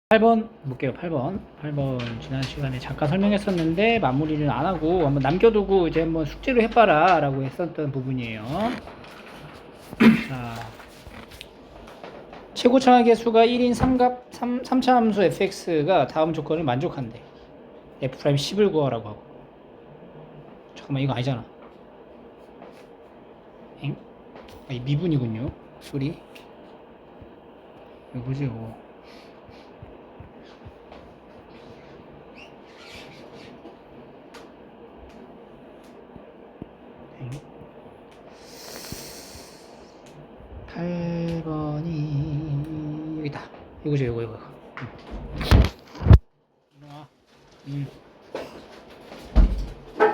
8번 볼게요. 8번 지난 시간에 잠깐 설명했었는데 마무리를 안 하고 한번 남겨두고 이제 한번 숙제로 해봐라 라고 했었던 부분이에요. 자, 최고차의 개수가 1인 3차 함수 fx가 다음 조건을 만족한대. f'10을 구하라고 하고. 잠깐만, 이거 아니잖아. 엥? 아, 이 미분이군요. 소리. 이거 뭐지 이거. 엥? 8번이 여기다. 이거죠, 이거.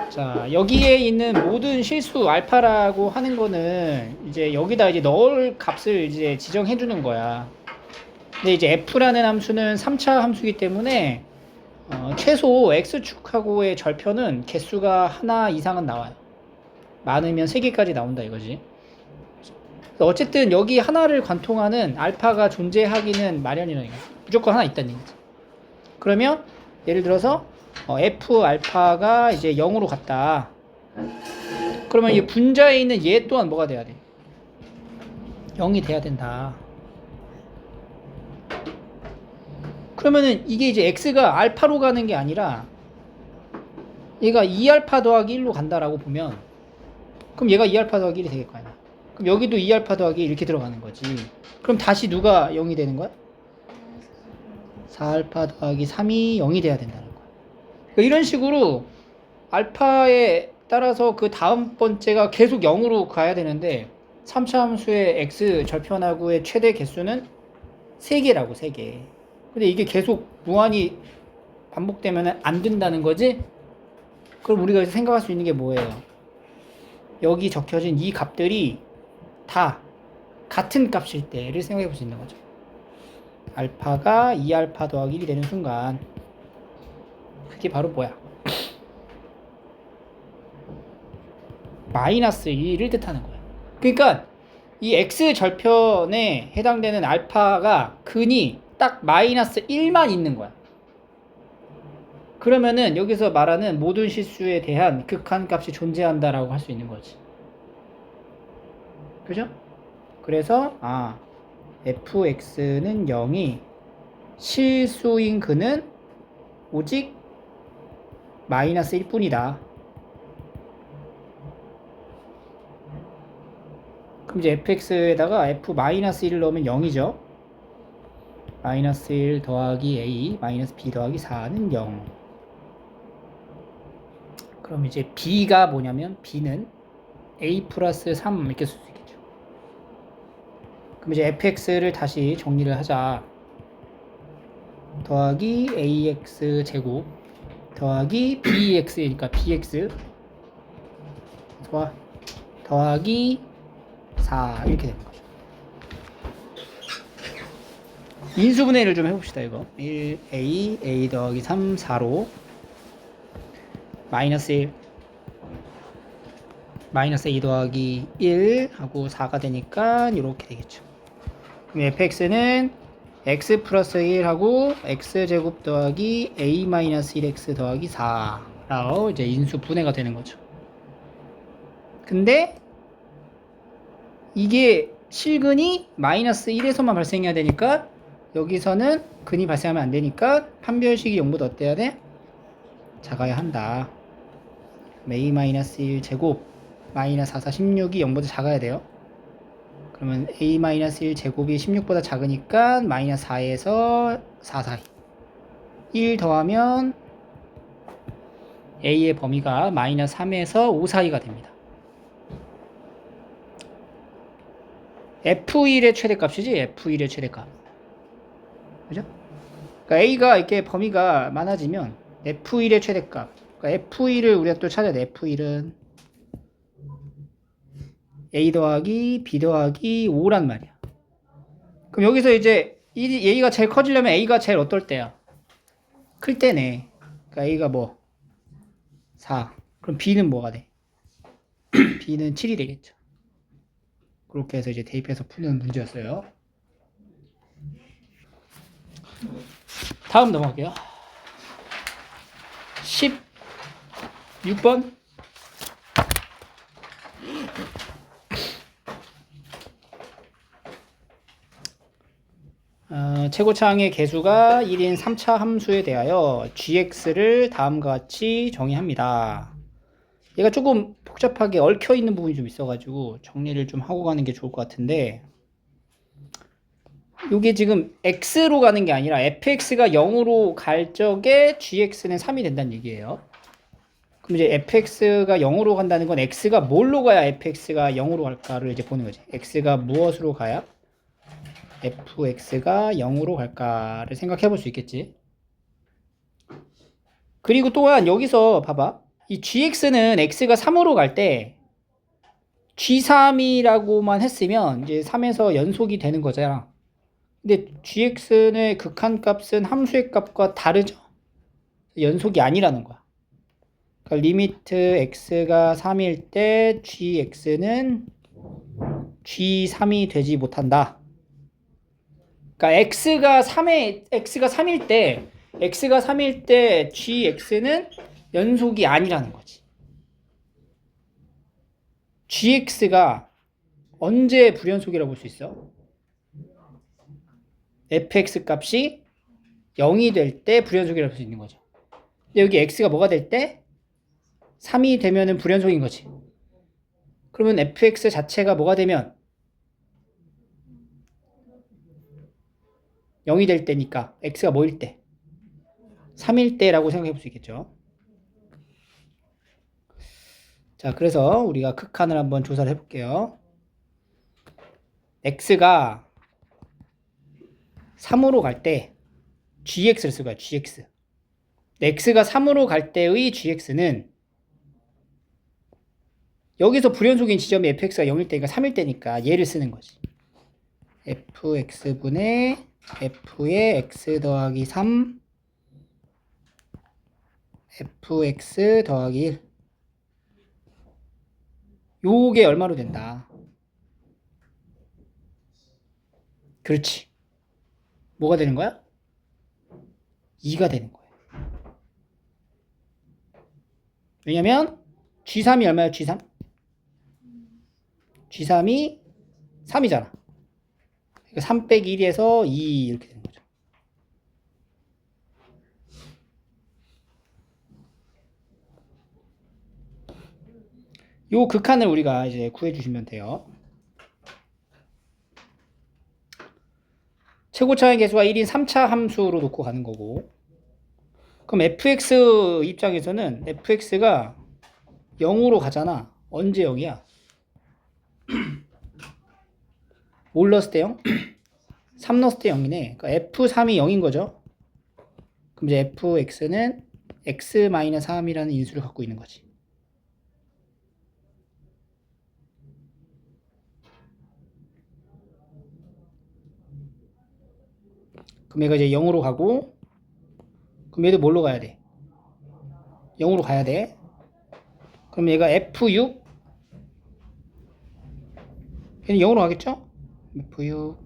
자, 여기에 있는 모든 실수 알파라고 하는 거는 이제 여기다 이제 넣을 값을 이제 지정해 주는 거야. 근데 이제 f라는 함수는 3차 함수이기 때문에 최소 x축하고의 절편은 개수가 하나 이상은 나와요. 많으면 3개까지 나온다 이거지. 어쨌든 여기 하나를 관통하는 알파가 존재하기는 마련이라는 거야. 무조건 하나 있다는 얘기지. 그러면 예를 들어서 f 알파가 이제 0으로 갔다. 그러면 이 분자에 있는 얘 또한 뭐가 돼야 돼? 0이 돼야 된다. 그러면은 이게 이제 x가 알파로 가는 게 아니라 얘가 2알파 더하기 1로 간다라고 보면, 그럼 얘가 2알파 더하기 1이 되겠 거 아니야. 그럼 여기도 2알파 더하기 1 이렇게 들어가는 거지. 그럼 다시 누가 0이 되는 거야? 4알파 더하기 3이 0이 돼야 된다는 거야. 그러니까 이런 식으로 알파에 따라서 그 다음 번째가 계속 0으로 가야 되는데 3차 함수의 x 절편하고의 최대 개수는 3개라고, 3개. 근데 이게 계속 무한히 반복되면 안 된다는 거지? 그럼 우리가 생각할 수 있는 게 뭐예요? 여기 적혀진 이 값들이 다 같은 값일 때를 생각해 볼 수 있는 거죠. 알파가 2알파 더하기 1이 되는 순간, 그게 바로 뭐야? 마이너스 1을 뜻하는 거야. 그러니까 이 x 절편에 해당되는 알파가 근이 딱 마이너스 1만 있는 거야. 그러면은 여기서 말하는 모든 실수에 대한 극한값이 존재한다라고 할 수 있는 거지. 그죠? 그래서 fx는 0이 실수인 근은 오직 마이너스 1 뿐이다. 그럼 이제 fx에다가 f-1을 넣으면 0이죠. 마이너스 1 더하기 a 마이너스 b 더하기 4는 0. 그럼 이제 b가 뭐냐면 b는 a 플러스 3 이렇게 쓸 수 있겠죠. 그럼 이제 fx를 다시 정리를 하자. 더하기 ax 제곱 더하기 bx니까 bx 더하기 4 이렇게 되는 거죠. 인수분해를 좀 해봅시다. 이거 1a a 더하기 3 4로 마이너스 1 마이너스 a 더하기 1 하고 4가 되니까 이렇게 되겠죠. 그럼 fx는 x 플러스 1하고 x제곱 더하기 a 마이너스 1x 더하기 4라고 이제 인수 분해가 되는 거죠. 근데 이게 실근이 마이너스 1에서만 발생해야 되니까 여기서는 근이 발생하면 안 되니까 판별식이 0보다 어때야 돼? 작아야 한다. a 마이너스 1 제곱 마이너스 4, 4, 16이 0보다 작아야 돼요. 그러면 a 마이너스 1 제곱이 16보다 작으니까 마이너스 4에서 4 사이 1 더하면 a의 범위가 마이너스 3에서 5 사이가 됩니다. f1의 최대값이지, f1의 최대값. 그죠? 그러니까 a가 이렇게 범위가 많아지면 f1의 최대값. 그러니까 f1을 우리가 또 찾아야 돼. f1은 a 더하기 b 더하기 5란 말이야. 그럼 여기서 이제 a가 제일 커지려면 a가 제일 어떨 때야? 클 때네. 그러니까 a가 뭐 4. 그럼 b는 뭐가 돼? b는 7이 되겠죠. 그렇게 해서 이제 대입해서 푸는 문제였어요. 다음 넘어갈게요. 16번. 최고차항의 개수가 1인 3차 함수에 대하여 gx를 다음과 같이 정의합니다. 얘가 조금 복잡하게 얽혀있는 부분이 좀 있어가지고 정리를 좀 하고 가는 게 좋을 것 같은데, 이게 지금 x로 가는 게 아니라 fx가 0으로 갈 적에 gx는 3이 된다는 얘기예요. 그럼 이제 fx가 0으로 간다는 건 x가 뭘로 가야 fx가 0으로 갈까를 이제 보는 거지. x가 무엇으로 가야 fx가 0으로 갈까를 생각해 볼 수 있겠지. 그리고 또한 여기서 봐봐. 이 gx는 x가 3으로 갈 때 g3이라고만 했으면 이제 3에서 연속이 되는 거잖아. 근데 gx의 극한값은 함수의 값과 다르죠. 연속이 아니라는 거야. 그러니까 리미트 x가 3일 때 gx는 g3이 되지 못한다. 그러니까 x가 3일 때 gx는 연속이 아니라는 거지. gx가 언제 불연속이라고 볼 수 있어? fx 값이 0이 될 때 불연속이라고 볼 수 있는 거죠. 근데 여기 x가 뭐가 될 때? 3이 되면은 불연속인 거지. 그러면 fx 자체가 뭐가 되면 0이 될 때니까 x가 뭐일 때? 3일 때라고 생각해 볼 수 있겠죠. 자, 그래서 우리가 극한을 한번 조사를 해볼게요. x가 3으로 갈 때 gx를 쓸 거야, gx. x가 3으로 갈 때의 gx는 여기서 불연속인 지점이 fx가 0일 때니까 3일 때니까 얘를 쓰는 거지. fx분의 f의 x 더하기 3 fx 더하기 1. 요게 얼마로 된다? 그렇지. 뭐가 되는 거야? 2가 되는 거야. 왜냐면 G3이 얼마야? G3? G3이 3이잖아. 그러니까 3 빼기 1에서 2 이렇게 되는 거죠. 요 극한을 우리가 이제 구해주시면 돼요. 최고차의 개수가 1인 3차 함수로 놓고 가는 거고, 그럼 fx 입장에서는 fx가 0으로 가잖아. 언제 0이야? 뭘 넣었을 때 0? 3 넣었을 때 0이네. 그러니까 f3이 0인 거죠. 그럼 이제 fx는 x-3이라는 인수를 갖고 있는 거지. 그럼 얘가 이제 0으로 가고, 그럼 얘도 뭘로 가야 돼? 0으로 가야 돼. 그럼 얘가 f6, 얘는 0으로 가겠죠? f6,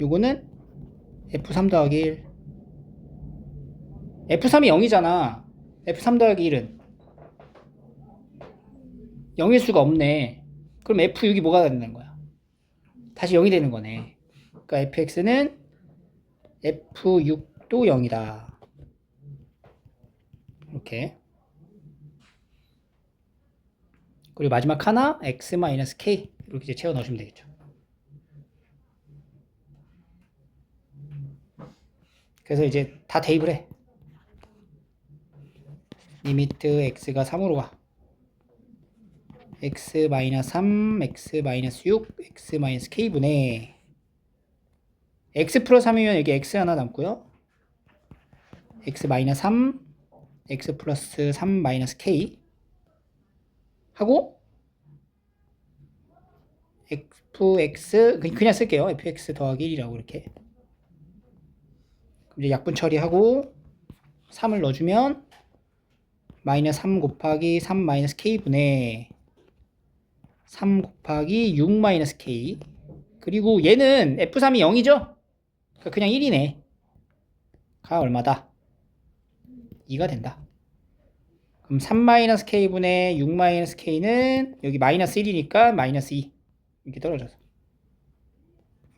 요거는 f3 더하기 1. f3이 0이잖아. f3 더하기 1은 0일 수가 없네. 그럼 f6이 뭐가 되는 거야? 다시 0이 되는 거네. 그러니까 fx는 f6도 0이다. 이렇게. 그리고 마지막 하나 x-k 이렇게 이제 채워 넣으시면 되겠죠. 그래서 이제 다 대입을 해. 리미트 x가 3으로 가. x-3, x-6, x-k분의 x 플러스 3이면 여기 x 하나 남고요. x-3, x 플러스 3 k 하고 fx 그냥 쓸게요. fx 더하기 1이라고 이렇게. 그럼 이제 약분 처리하고 3을 넣어주면 마이너스 3 곱하기 3 마이너스 k분의 3 곱하기 6 마이너스 k. 그리고 얘는 f3이 0이죠? 그냥 1이네. 가 얼마다? 2가 된다. 그럼 3-K분의 6-K는 여기 마이너스 1이니까 마이너스 2 이렇게 떨어져서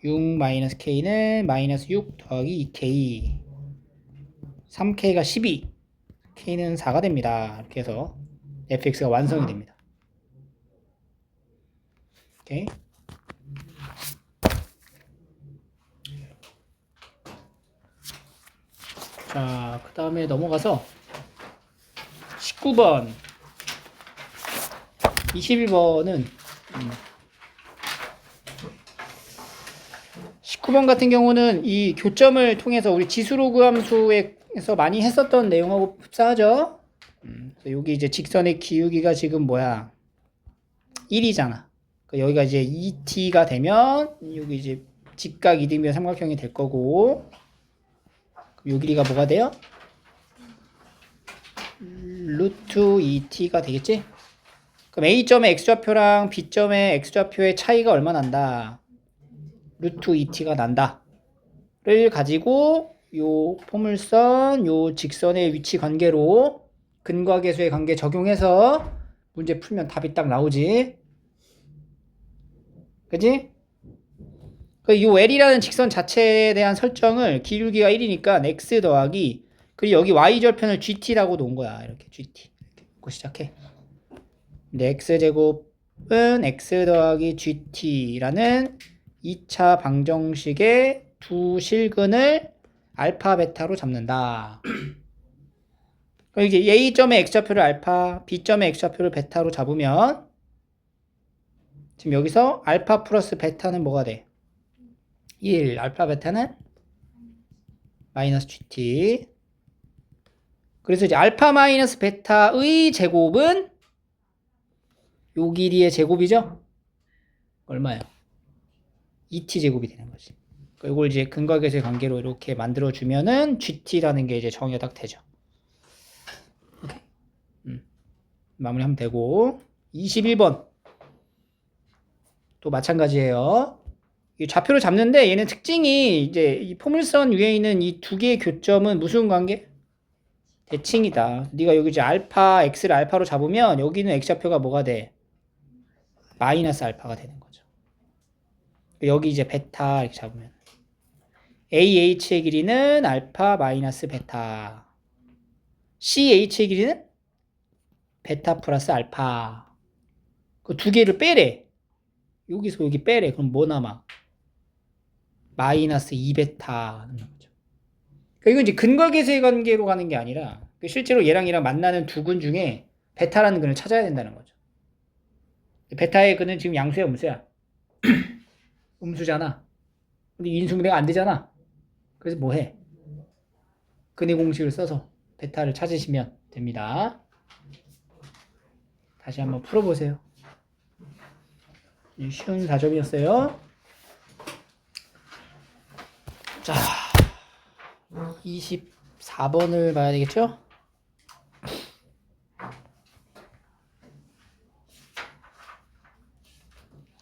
6-K는 마이너스 6 더하기 2K 3K가 12 K는 4가 됩니다. 이렇게 해서 fx가 완성이 됩니다. 오케이. 자, 그 다음에 넘어가서 19번 21번은 19번 같은 경우는 이 교점을 통해서 우리 지수로그 함수에서 많이 했었던 내용하고 흡사하죠. 여기 이제 직선의 기울기가 지금 뭐야? 1이잖아. 여기가 이제 2t가 되면 여기 이제 직각 이등변 삼각형이 될 거고, 요 길이가 뭐가 돼요? 루트 2t가 되겠지? 그럼 A점의 x좌표랑 B점의 x좌표의 차이가 얼마 난다? 루트 2t가 난다. 를 가지고 요 포물선, 요 직선의 위치 관계로 근과계수의 관계 적용해서 문제 풀면 답이 딱 나오지. 그지? 요 L이라는 직선 자체에 대한 설정을 기울기가 1이니까 x 더하기 그리고 여기 y절편을 gt라고 놓은 거야. 이렇게 gt 이렇게 놓고 시작해. 근데 x제곱은 x 더하기 gt라는 2차 방정식의 두 실근을 알파 베타로 잡는다. 그럼 이제 A점의 x좌표를 알파, B점의 x좌표를 베타로 잡으면 지금 여기서 알파 플러스 베타는 뭐가 돼? 1, 알파 베타는 마이너스 gt. 그래서 이제 알파 마이너스 베타의 제곱은 요 길이의 제곱이죠? 얼마예요? 2t 제곱이 되는 거지. 이걸 이제 근과계수의 관계로 이렇게 만들어주면은 gt라는 게 이제 정의가 딱 되죠. 오케이. 마무리하면 되고. 21번. 또 마찬가지예요. 이 좌표를 잡는데 얘는 특징이 이제 이 포물선 위에 있는 이 두 개의 교점은 무슨 관계? 대칭이다. 네가 여기 이제 알파, x를 알파로 잡으면 여기는 x좌표가 뭐가 돼? 마이너스 알파가 되는 거죠. 여기 이제 베타 이렇게 잡으면 AH의 길이는 알파 마이너스 베타, CH의 길이는 베타 플러스 알파. 그 두 개를 빼래. 여기서 여기 빼래. 그럼 뭐 남아? 마이너스 2베타 하는 거죠. 그러니까 이건 이제 근과계수의 관계로 가는 게 아니라 실제로 얘랑 만나는 두 근 중에 베타라는 근을 찾아야 된다는 거죠. 베타의 근은 지금 양수야, 음수야? 음수잖아. 근데 인수분해가 안 되잖아. 그래서 뭐 해? 근의 공식을 써서 베타를 찾으시면 됩니다. 다시 한번 풀어보세요. 쉬운 4점이었어요. 자, 24번을 봐야 되겠죠?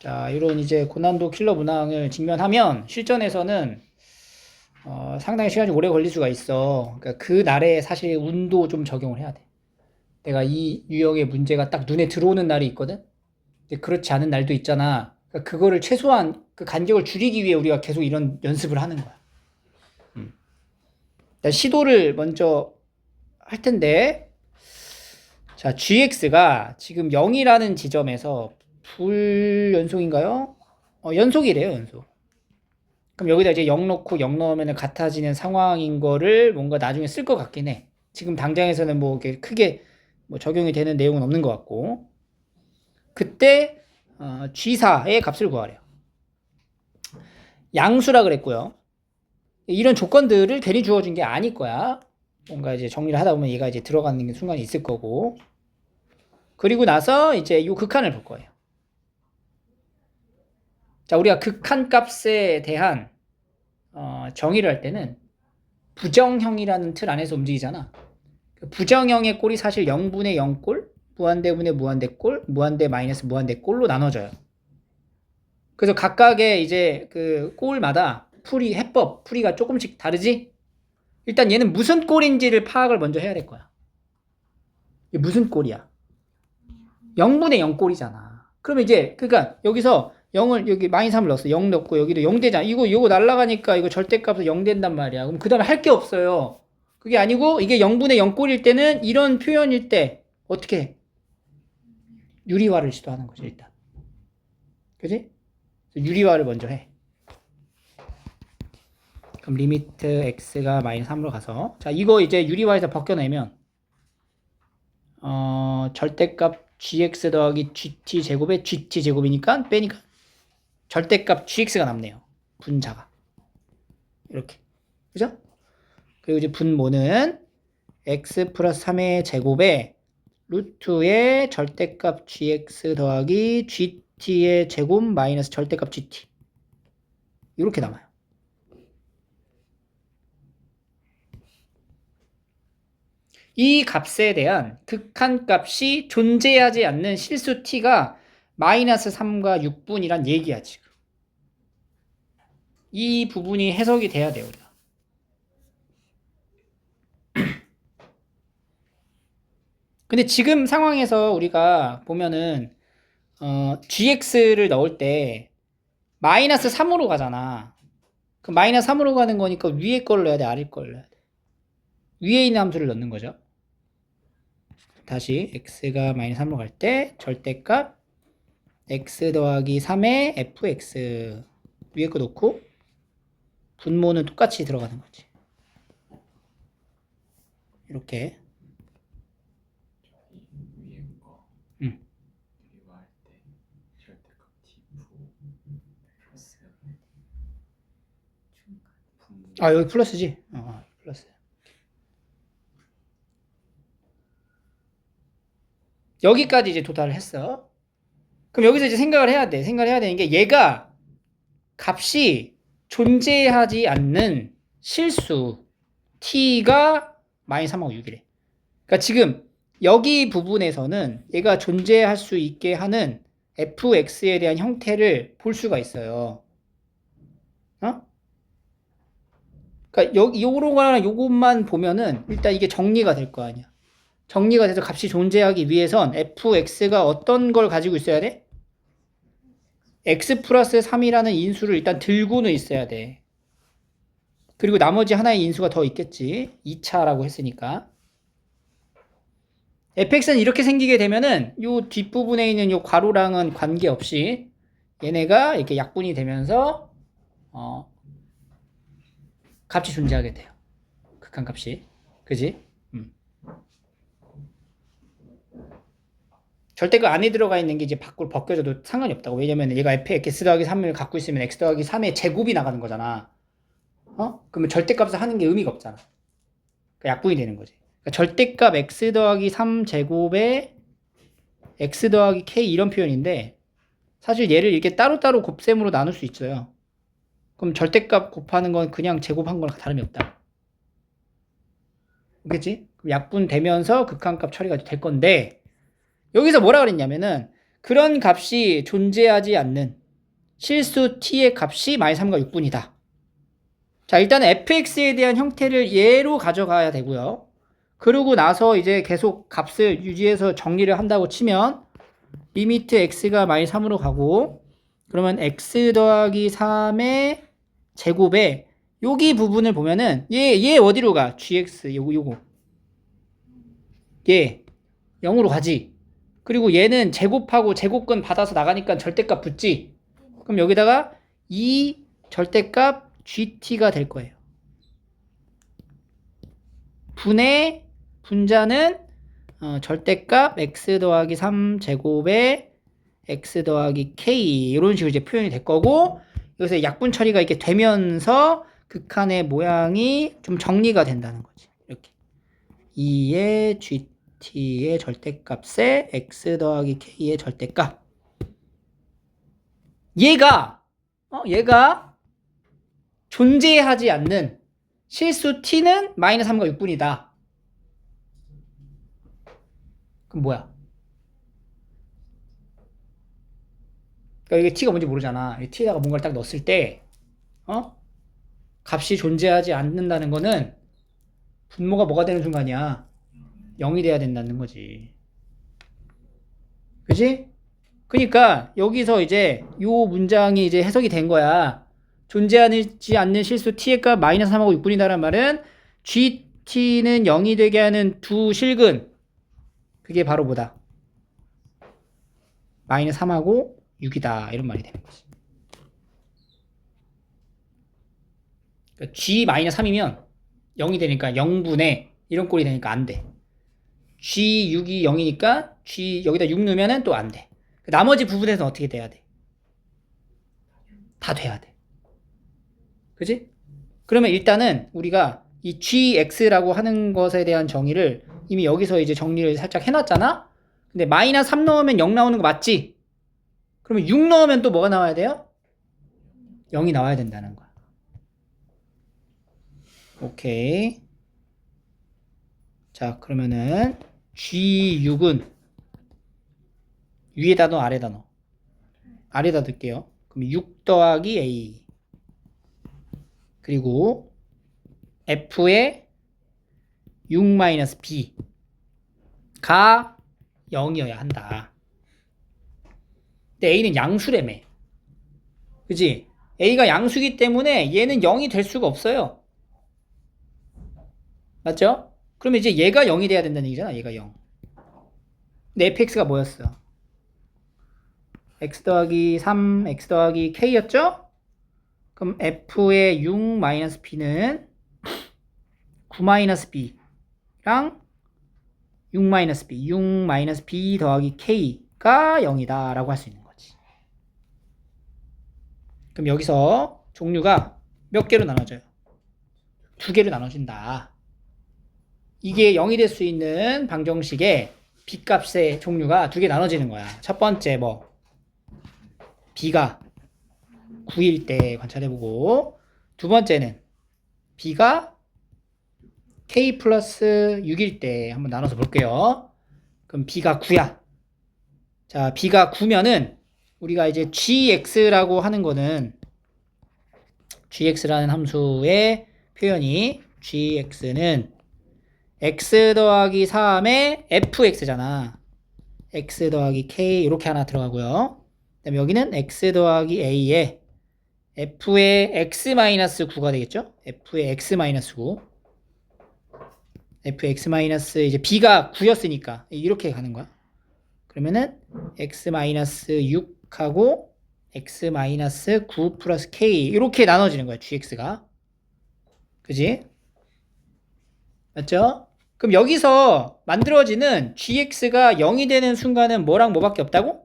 자, 이런 이제 고난도 킬러 문항을 직면하면 실전에서는 상당히 시간이 오래 걸릴 수가 있어. 그러니까 그 날에 사실 운도 좀 적용을 해야 돼. 내가 이 유형의 문제가 딱 눈에 들어오는 날이 있거든? 근데 그렇지 않은 날도 있잖아. 그러니까 그거를 최소한 그 간격을 줄이기 위해 우리가 계속 이런 연습을 하는 거야. 일단 시도를 먼저 할 텐데, 자, gx가 지금 0이라는 지점에서 불연속인가요? 연속이래요, 연속. 그럼 여기다 이제 0 넣고 0 넣으면 같아지는 상황인 거를 뭔가 나중에 쓸 것 같긴 해. 지금 당장에서는 뭐 이렇게 크게 뭐 적용이 되는 내용은 없는 것 같고. 그때 G4의 값을 구하래요. 양수라 그랬고요. 이런 조건들을 괜히 주어진 게 아닐 거야. 뭔가 이제 정리를 하다 보면 얘가 이제 들어가는 순간이 있을 거고. 그리고 나서 이제 이 극한을 볼 거예요. 자, 우리가 극한 값에 대한 정의를 할 때는 부정형이라는 틀 안에서 움직이잖아. 부정형의 꼴이 사실 0분의 0꼴, 무한대분의 무한대꼴, 무한대 마이너스 무한대꼴로 나눠져요. 그래서 각각의 이제 그 꼴마다 해법 풀이가 조금씩 다르지? 일단 얘는 무슨 꼴인지를 파악을 먼저 해야 될 거야. 이게 무슨 꼴이야? 0분의 0 꼴이잖아. 그러면 이제 그러니까 여기서 0을 여기 -3을 넣었어. 0 넣고 여기도 0 되잖아. 이거 날라가니까 이거 절대값에서 0 된단 말이야. 그럼 그다음에 할 게 없어요. 그게 아니고 이게 0분의 0 꼴일 때는 이런 표현일 때 어떻게 해? 유리화를 시도하는 거지 일단. 그지? 유리화를 먼저 해. 그럼 리미트 x가 -3으로 가서 자 이거 이제 유리화에서 벗겨내면 절대값 gx 더하기 gt 제곱에 gt 제곱이니까 빼니까 절대값 gx가 남네요. 분자가 이렇게 그죠? 그리고 이제 분모는 x 플러스 3의 제곱에 루트의 절대값 gx 더하기 gt의 제곱 마이너스 절대값 gt 이렇게 남아요. 이 값에 대한 극한값이 존재하지 않는 실수 t가 -3과 6분이란 얘기야 지금. 이 부분이 해석이 돼야 돼요 우리가. 근데 지금 상황에서 우리가 보면은 gx를 넣을 때 -3으로 가잖아. 그럼 -3으로 가는 거니까 위에 거를 넣어야 돼, 아래 거를 넣어야 돼. 위에 있는 함수를 넣는 거죠. 다시 x가 -3으로 갈 때 절대값 x 더하기 3의 fx 위에 거 놓고 분모는 똑같이 들어가는 거지. 이렇게. 아 여기 플러스지? 플러스. 여기까지 이제 도달을 했어. 그럼 여기서 이제 생각을 해야 돼. 생각을 해야 되는 게 얘가 값이 존재하지 않는 실수 t가 -3하고 6이래. 그러니까 지금 여기 부분에서는 얘가 존재할 수 있게 하는 fx에 대한 형태를 볼 수가 있어요. 그러니까 요거랑 요것만 보면은 일단 이게 정리가 될 거 아니야. 정리가 돼서 값이 존재하기 위해선 fx가 어떤 걸 가지고 있어야 돼? x 플러스 3이라는 인수를 일단 들고는 있어야 돼. 그리고 나머지 하나의 인수가 더 있겠지. 2차라고 했으니까. fx는 이렇게 생기게 되면은 요 뒷부분에 있는 요 괄호랑은 관계없이 얘네가 이렇게 약분이 되면서 값이 존재하게 돼요. 극한값이. 그지? 절대값 안에 들어가 있는 게 이제 밖으로 벗겨져도 상관이 없다고. 왜냐면 얘가 fx 더하기 3을 갖고 있으면 x 더하기 3의 제곱이 나가는 거잖아. 그러면 절대값을 하는 게 의미가 없잖아. 그러니까 약분이 되는 거지. 그러니까 절대값 x 더하기 3 제곱에 x 더하기 k 이런 표현인데 사실 얘를 이렇게 따로따로 곱셈으로 나눌 수 있어요. 그럼 절대값 곱하는 건 그냥 제곱한 거랑 다름이 없다. 그렇겠지? 그럼 약분되면서 극한값 처리가 될 건데 여기서 뭐라 그랬냐면은 그런 값이 존재하지 않는 실수 t의 값이 -3과 6분이다. 자, 일단은 fx에 대한 형태를 얘로 가져가야 되고요. 그러고 나서 이제 계속 값을 유지해서 정리를 한다고 치면 리미트 x가 -3으로 가고 그러면 x 더하기 3의 제곱에 여기 부분을 보면은 얘 어디로 가? gx 요거 얘 0으로 가지. 그리고 얘는 제곱하고 제곱근 받아서 나가니까 절대값 붙지. 그럼 여기다가 이 절대값 gt가 될 거예요. 분의 분자는 절대값 x 더하기 3 제곱에 x 더하기 k 이런 식으로 이제 표현이 될 거고 여기서 약분 처리가 이렇게 되면서 극한의 모양이 좀 정리가 된다는 거지. 이렇게 2의 gt의 절대값에 x 더하기 k의 절대값 얘가 존재하지 않는 실수 t는 -3과 6분이다. 그럼 뭐야? 그러니까 이게 t가 뭔지 모르잖아. 이 t에다가 뭔가를 딱 넣었을 때 값이 존재하지 않는다는 거는 분모가 뭐가 되는 순간이야? 0이 돼야 된다는 거지. 그지? 그러니까 여기서 이제 요 문장이 이제 해석이 된 거야. 존재하지 않는 실수 t의 값 마이너스 3하고 6분이다란 말은 gt는 0이 되게 하는 두 실근, 그게 바로 뭐다? 마이너스 3하고 6이다 이런 말이 되는 거지. 그러니까 g 마이너스 3이면 0이 되니까 0분의 이런 꼴이 되니까 안 돼. g6이 0이니까 g 여기다 6 넣으면 또 안 돼. 나머지 부분에서 어떻게 돼야 돼? 다 돼야 돼. 그지? 그러면 일단은 우리가 이 gx라고 하는 것에 대한 정의를 이미 여기서 이제 정리를 살짝 해놨잖아? 근데 마이너스 3 넣으면 0 나오는 거 맞지? 그러면 6 넣으면 또 뭐가 나와야 돼요? 0이 나와야 된다는 거야. 오케이. 자, 그러면은 G6은 위에다 넣어, 아래다 넣어? 아래다 넣을게요. 그럼 6 더하기 A 그리고 F의 6 마이너스 B가 0이어야 한다. 근데 A는 양수래며. 그치? A가 양수기 때문에 얘는 0이 될 수가 없어요. 맞죠? 그러면 이제 얘가 0이 돼야 된다는 얘기잖아. 얘가 0. 근데 fx가 뭐였어? x 더하기 3, x 더하기 k였죠? 그럼 f의 6 마이너스 b는 9 마이너스 b랑 6 마이너스 b, 6 마이너스 b 더하기 k가 0이다 라고 할 수 있는 거지. 그럼 여기서 종류가 몇 개로 나눠져요? 2개로 나눠진다. 이게 0이 될 수 있는 방정식의 b값의 종류가 2개 나눠지는 거야. 첫 번째 뭐 b가 9일 때 관찰해보고, 두 번째는 b가 k 플러스 6일 때 한번 나눠서 볼게요. 그럼 b가 9야. 자, b가 9면은 우리가 이제 gx라고 하는 거는 gx라는 함수의 표현이 gx는 x 더하기 3의 fx잖아. x 더하기 k 이렇게 하나 들어가고요. 그다음에 여기는 x 더하기 a에 f의 x-9가 되겠죠? f의 x-9 fx- 이제 b가 9였으니까 이렇게 가는 거야. 그러면은 x-6하고 x-9 플러스 k 이렇게 나눠지는 거야. gx가. 그지? 맞죠? 그럼 여기서 만들어지는 gx가 0이 되는 순간은 뭐랑 뭐밖에 없다고?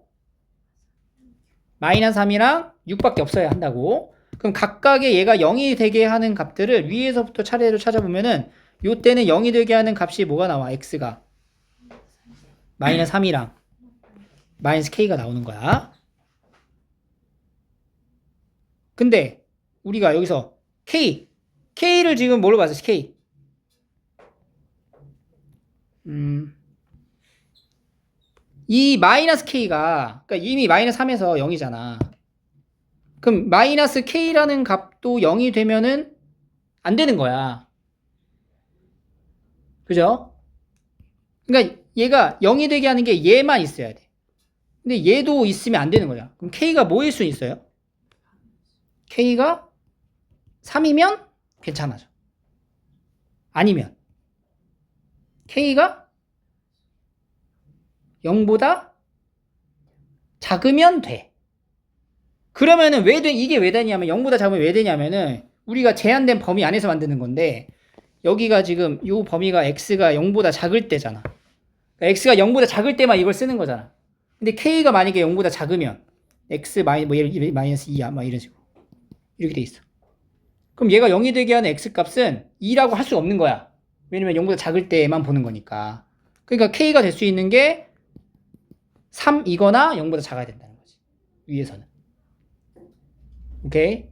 마이너스 3이랑 6밖에 없어야 한다고. 그럼 각각의 얘가 0이 되게 하는 값들을 위에서부터 차례로 찾아보면은 요때는 0이 되게 하는 값이 뭐가 나와? x가 마이너스 3이랑 마이너스 k가 나오는 거야. 근데 우리가 여기서 k를 지금 뭘로 봤어? k 이 마이너스 k가 그러니까 이미 마이너스 3에서 0이잖아. 그럼 마이너스 k라는 값도 0이 되면은 안 되는 거야. 그죠? 그러니까 얘가 0이 되게 하는 게 얘만 있어야 돼. 근데 얘도 있으면 안 되는 거야. 그럼 k가 뭐일 수 있어요? k가 3이면 괜찮아져. 아니면 k가 0보다 작으면 돼. 그러면은 이게 왜 되냐면 0보다 작으면 왜 되냐면은 우리가 제한된 범위 안에서 만드는 건데 여기가 지금 이 범위가 x가 0보다 작을 때잖아. 그러니까 x가 0보다 작을 때만 이걸 쓰는 거잖아. 근데 k가 만약에 0보다 작으면 x 마이너스 2야 막 이런 식으로 이렇게 돼 있어. 그럼 얘가 0이 되게 하는 x 값은 2라고 할 수가 없는 거야. 왜냐면 0보다 작을 때만 보는 거니까. 그러니까 k가 될 수 있는 게 3이거나 0보다 작아야 된다는 거지. 위에서는. 오케이?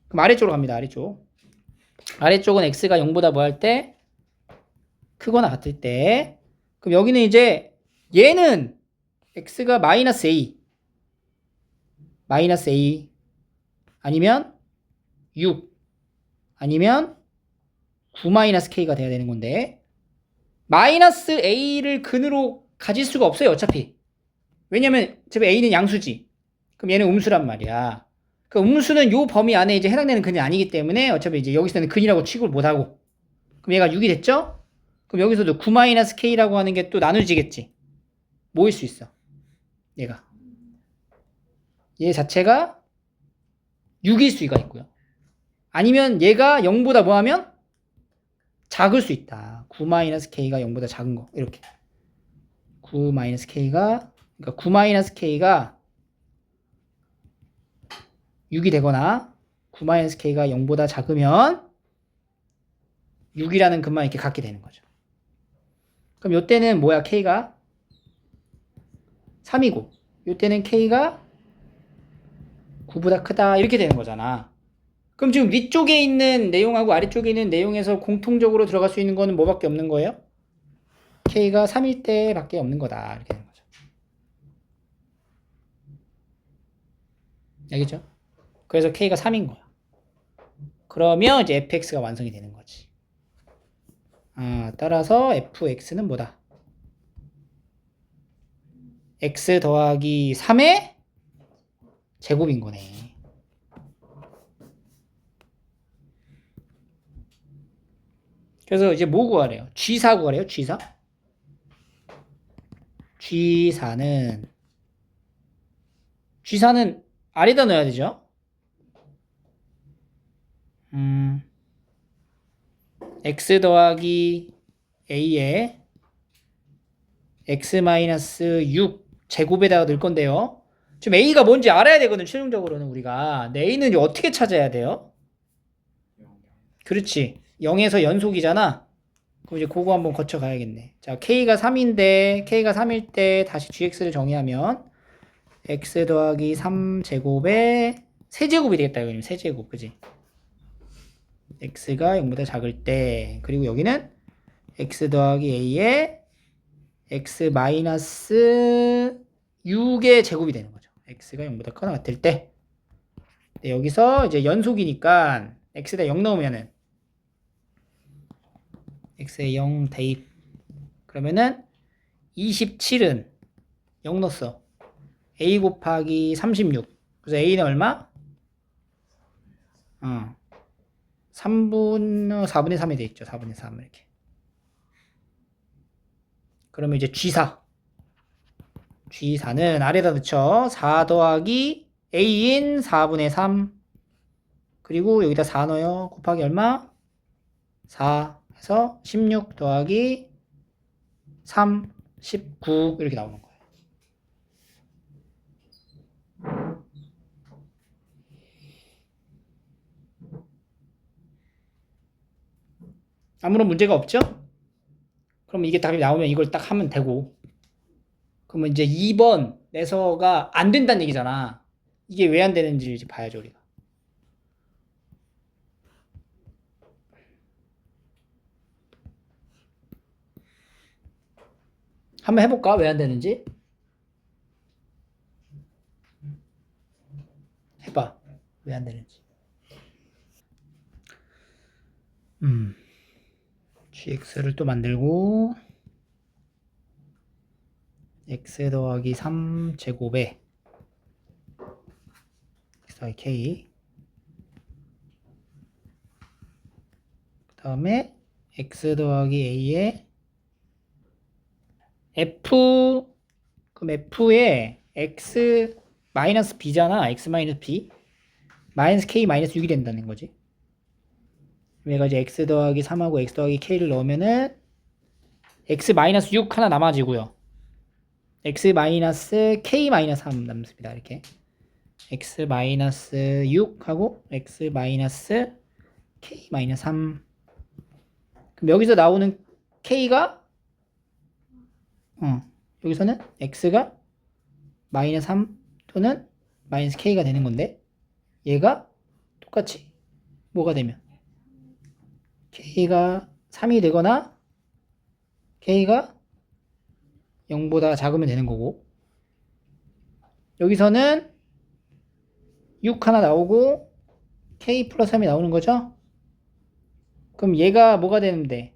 그럼 아래쪽으로 갑니다. 아래쪽은 x가 0보다 뭐 할 때? 크거나 같을 때. 그럼 여기는 이제 얘는 x가 마이너스 a 아니면 6 아니면 9-k가 돼야 되는 건데 마이너스 a를 근으로 가질 수가 없어요. 어차피. 왜냐면 어차피 a는 양수지. 그럼 얘는 음수란 말이야. 그 음수는 요 범위 안에 이제 해당되는 근이 아니기 때문에 어차피 이제 여기서는 근이라고 취급을 못하고 그럼 얘가 6이 됐죠? 그럼 여기서도 9-k라고 하는 게 또 나눠지겠지. 뭐일 수 있어? 얘 자체가 6일 수가 있고요. 아니면 얘가 0보다 뭐하면 작을 수 있다. 9-k가 0보다 작은 거. 이렇게. 9-k가 그러니까 9-k가 6이 되거나 9-k가 0보다 작으면 6이라는 근만 이렇게 갖게 되는 거죠. 그럼 요때는 뭐야? k가 3이고 요때는 k가 9보다 크다 이렇게 되는 거잖아. 그럼 지금 위쪽에 있는 내용하고 아래쪽에 있는 내용에서 공통적으로 들어갈 수 있는 거는 뭐밖에 없는 거예요? k가 3일 때 밖에 없는 거다 이렇게 되는 거죠. 알겠죠? 그래서 k가 3인 거야. 그러면 이제 fx가 완성이 되는 거지. 따라서 fx는 뭐다? x 더하기 3의 제곱인 거네. 그래서 이제 뭐 구하래요? G4 구하래요? G4? G4는 아래다 넣어야 되죠? x 더하기 a에 x-6 제곱에다가 넣을 건데요. 지금 a가 뭔지 알아야 되거든, 최종적으로는 우리가. 근데 a는 어떻게 찾아야 돼요? 그렇지. 0에서 연속이잖아. 그럼 이제 그거 한번 거쳐 가야겠네. 자, k가 3인데, k가 3일 때 다시 gx를 정의하면 x 더하기 3제곱에 세제곱이 되겠다, 이거는 세제곱, 그지? x가 0보다 작을 때, 그리고 여기는 x 더하기 a에 x 마이너스 6의 제곱이 되는 거죠. x가 0보다 크거나 같을 때. 네, 여기서 이제 연속이니까 x에다 0 넣으면은 x에 0 대입. 그러면은 27은 0 넣었어. a 곱하기 36. 그래서 a는 얼마? 4분의 3이 돼 있죠. 4분의 3 이렇게. 그러면 이제 G4는 아래다 넣죠. 4 더하기 A인 4분의 3 그리고 여기다 4 넣어요. 곱하기 얼마? 4 해서 16 더하기 3 19 이렇게 나오는 거예요. 아무런 문제가 없죠? 그럼 이게 답이 나오면 이걸 딱 하면 되고 그러면 이제 2번 내서가 안 된다는 얘기잖아. 이게 왜 안 되는지 이제 봐야죠, 우리가. 한번 해볼까? 왜 안 되는지? 해봐. 왜 안 되는지. gx를 또 만들고 x 더하기 3제곱에 x 더하기 k 그 다음에 x 더하기 a에 f 그럼 f에 x 마이너스 b잖아. x 마이너스 b 마이너스 k 마이너스 6이 된다는 거지. 얘가 이제 x 더하기 3하고 x 더하기 k를 넣으면은 x 마이너스 6 하나 남아지고요. x 마이너스 k 마이너스 3 남습니다. 이렇게 x 마이너스 6하고 x 마이너스 k 마이너스 3 그럼 여기서 나오는 k가 여기서는 x가 마이너스 3 또는 마이너스 k가 되는 건데 얘가 똑같이 뭐가 되면 k가 3이 되거나 k가 0보다 작으면 되는 거고 여기서는 6 하나 나오고 k 플러스 3이 나오는 거죠. 그럼 얘가 뭐가 되는데?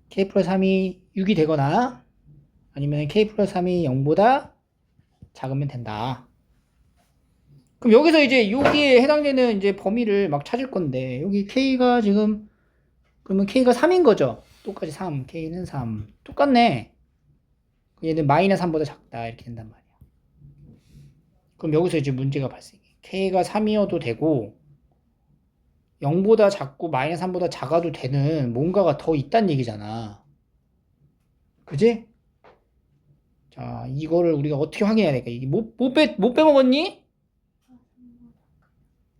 k 플러스 3이 6이 되거나 아니면 k 플러스 3이 0보다 작으면 된다. 그럼 여기서 이제 여기에 해당되는 이제 범위를 막 찾을 건데 여기 k가 지금 그러면 k가 3인 거죠? 똑같이 3, k는 3. 똑같네. 얘는 마이너스 3보다 작다 이렇게 된단 말이야. 그럼 여기서 이제 문제가 발생해. k가 3이어도 되고 0보다 작고 마이너스 3보다 작아도 되는 뭔가가 더 있다는 얘기잖아. 그지? 자, 이거를 우리가 어떻게 확인해야 될까? 이게 못 빼먹었니?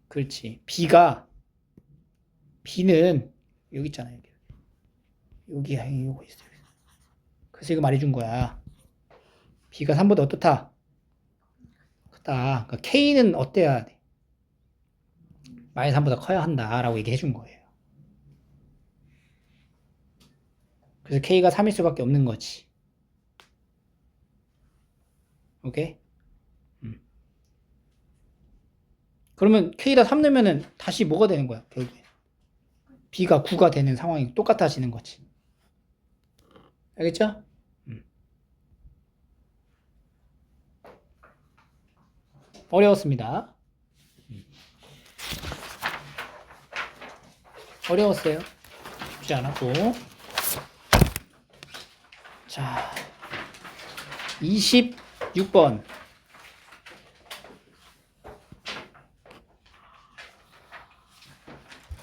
그렇지. B는 여기 있잖아요. 여기 이거 있어요. 그래서 이거 말해준 거야. B가 3보다 어떻다? 크다. 그러니까 K는 어때야 돼? 마이너스 3보다 커야 한다라고 얘기해 준 거예요. 그래서 K가 3일 수밖에 없는 거지. 오케이? 그러면 K다 3 넣으면은 다시 뭐가 되는 거야, 결국에? B가 9가 되는 상황이 똑같아지는 거지. 알겠죠? 어려웠습니다. 어려웠어요. 쉽지 않았고. 자, 26번.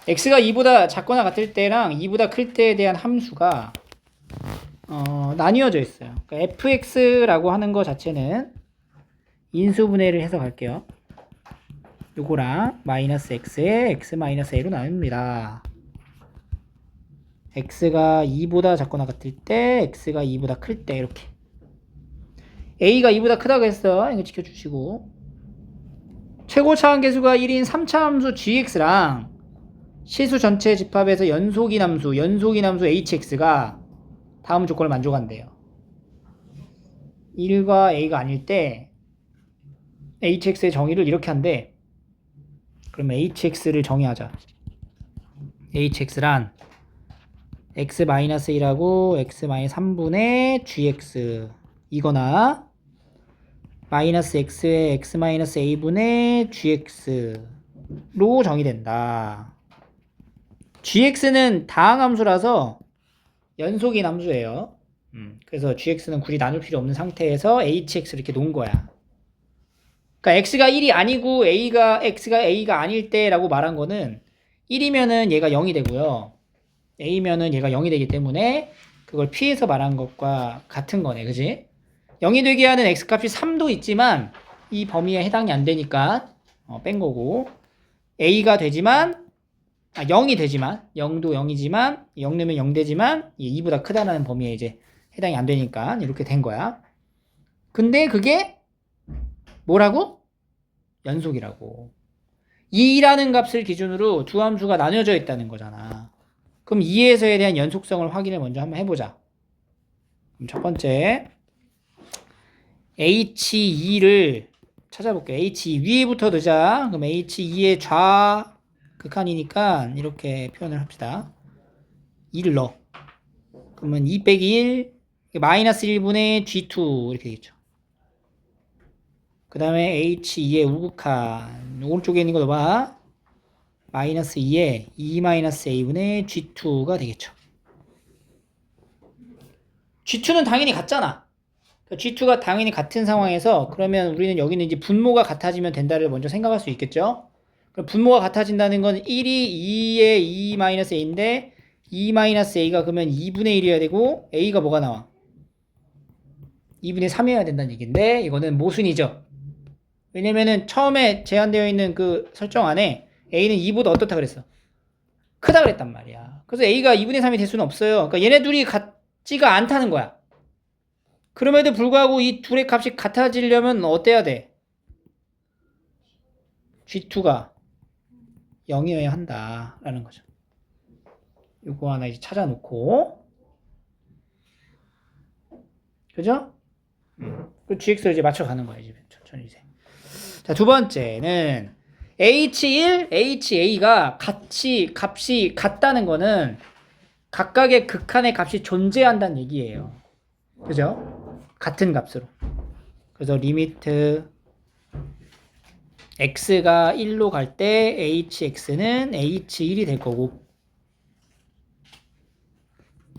x가 2보다 작거나 같을 때랑 2보다 클 때에 대한 함수가 나뉘어져 있어요. 그러니까 fx라고 하는 거 자체는 인수분해를 해서 갈게요. 요거랑 마이너스 x에 x 마이너스 a로 나눕니다. x가 2보다 작거나 같을 때, x가 2보다 클 때 이렇게. a가 2보다 크다고 했어. 이거 지켜주시고. 최고 차함계수가 1인 3차 함수 gx랑 실수 전체 집합에서 연속인 함수 hx가 다음 조건을 만족한대요. 1과 a가 아닐 때 hx의 정의를 이렇게 한대. 그러면 hx를 정의하자. hx란 x-1하고 x-3분의 gx 이거나 마이너스 x의 x-a분의 gx로 정의된다. gx는 다항함수라서 연속인 함수예요. 그래서 gx는 굳이 나눌 필요 없는 상태에서 hx를 이렇게 놓은 거야. 그러니까 x가 1이 아니고 x가 a가 아닐 때라고 말한 거는 1이면은 얘가 0이 되고요. a면은 얘가 0이 되기 때문에 그걸 피해서 말한 것과 같은 거네. 그지? 0이 되게 하는 x값이 3도 있지만 이 범위에 해당이 안 되니까 뺀 거고 a가 되지만 0이 되지만 0도 0이지만 0 넣으면 0 되지만 2보다 크다라는 범위에 이제 해당이 안 되니까 이렇게 된 거야. 근데 그게 뭐라고? 연속이라고. 2라는 값을 기준으로 두 함수가 나뉘어져 있다는 거잖아. 그럼 2에서에 대한 연속성을 확인을 먼저 한번 해보자. 그럼 첫 번째 H2를 찾아볼게요. H2 위에부터 넣자. 그럼 H2의 좌극한이니까 이렇게 표현을 합시다. 2를 넣어. 그러면 2 빼기 1 마이너스 1분의 G2 이렇게 되겠죠. 그 다음에 H2의 우극한 오른쪽에 있는 거 넣어봐. 마이너스 2에 2 마이너스 a분의 G2가 되겠죠. G2는 당연히 같잖아. G2가 당연히 같은 상황에서 그러면 우리는 여기는 이제 분모가 같아지면 된다를 먼저 생각할 수 있겠죠. 그럼 분모가 같아진다는 건 1이 2에 2 마이너스 a인데 2 마이너스 a가 그러면 2분의 1이어야 되고 a가 뭐가 나와? 2분의 3이어야 된다는 얘기인데 이거는 모순이죠. 왜냐면은 처음에 제한되어 있는 그 설정 안에 a는 2보다 어떻다 그랬어? 크다 그랬단 말이야. 그래서 a가 2분의 3이 될 수는 없어요. 그러니까 얘네 둘이 같지가 않다는 거야. 그럼에도 불구하고 이 둘의 값이 같아지려면 어때야 돼? G2가 0이어야 한다라는 거죠. 요거 하나 이제 찾아놓고 그죠? 그 GX를 이제 맞춰가는 거야 이제 천천히 이제. 자, 두 번째는 H1, HA가 값이 같다는 거는 각각의 극한의 값이 존재한다는 얘기예요. 그죠? 같은 값으로. 그래서 리미트 x가 1로 갈 때 hx는 h1이 될 거고,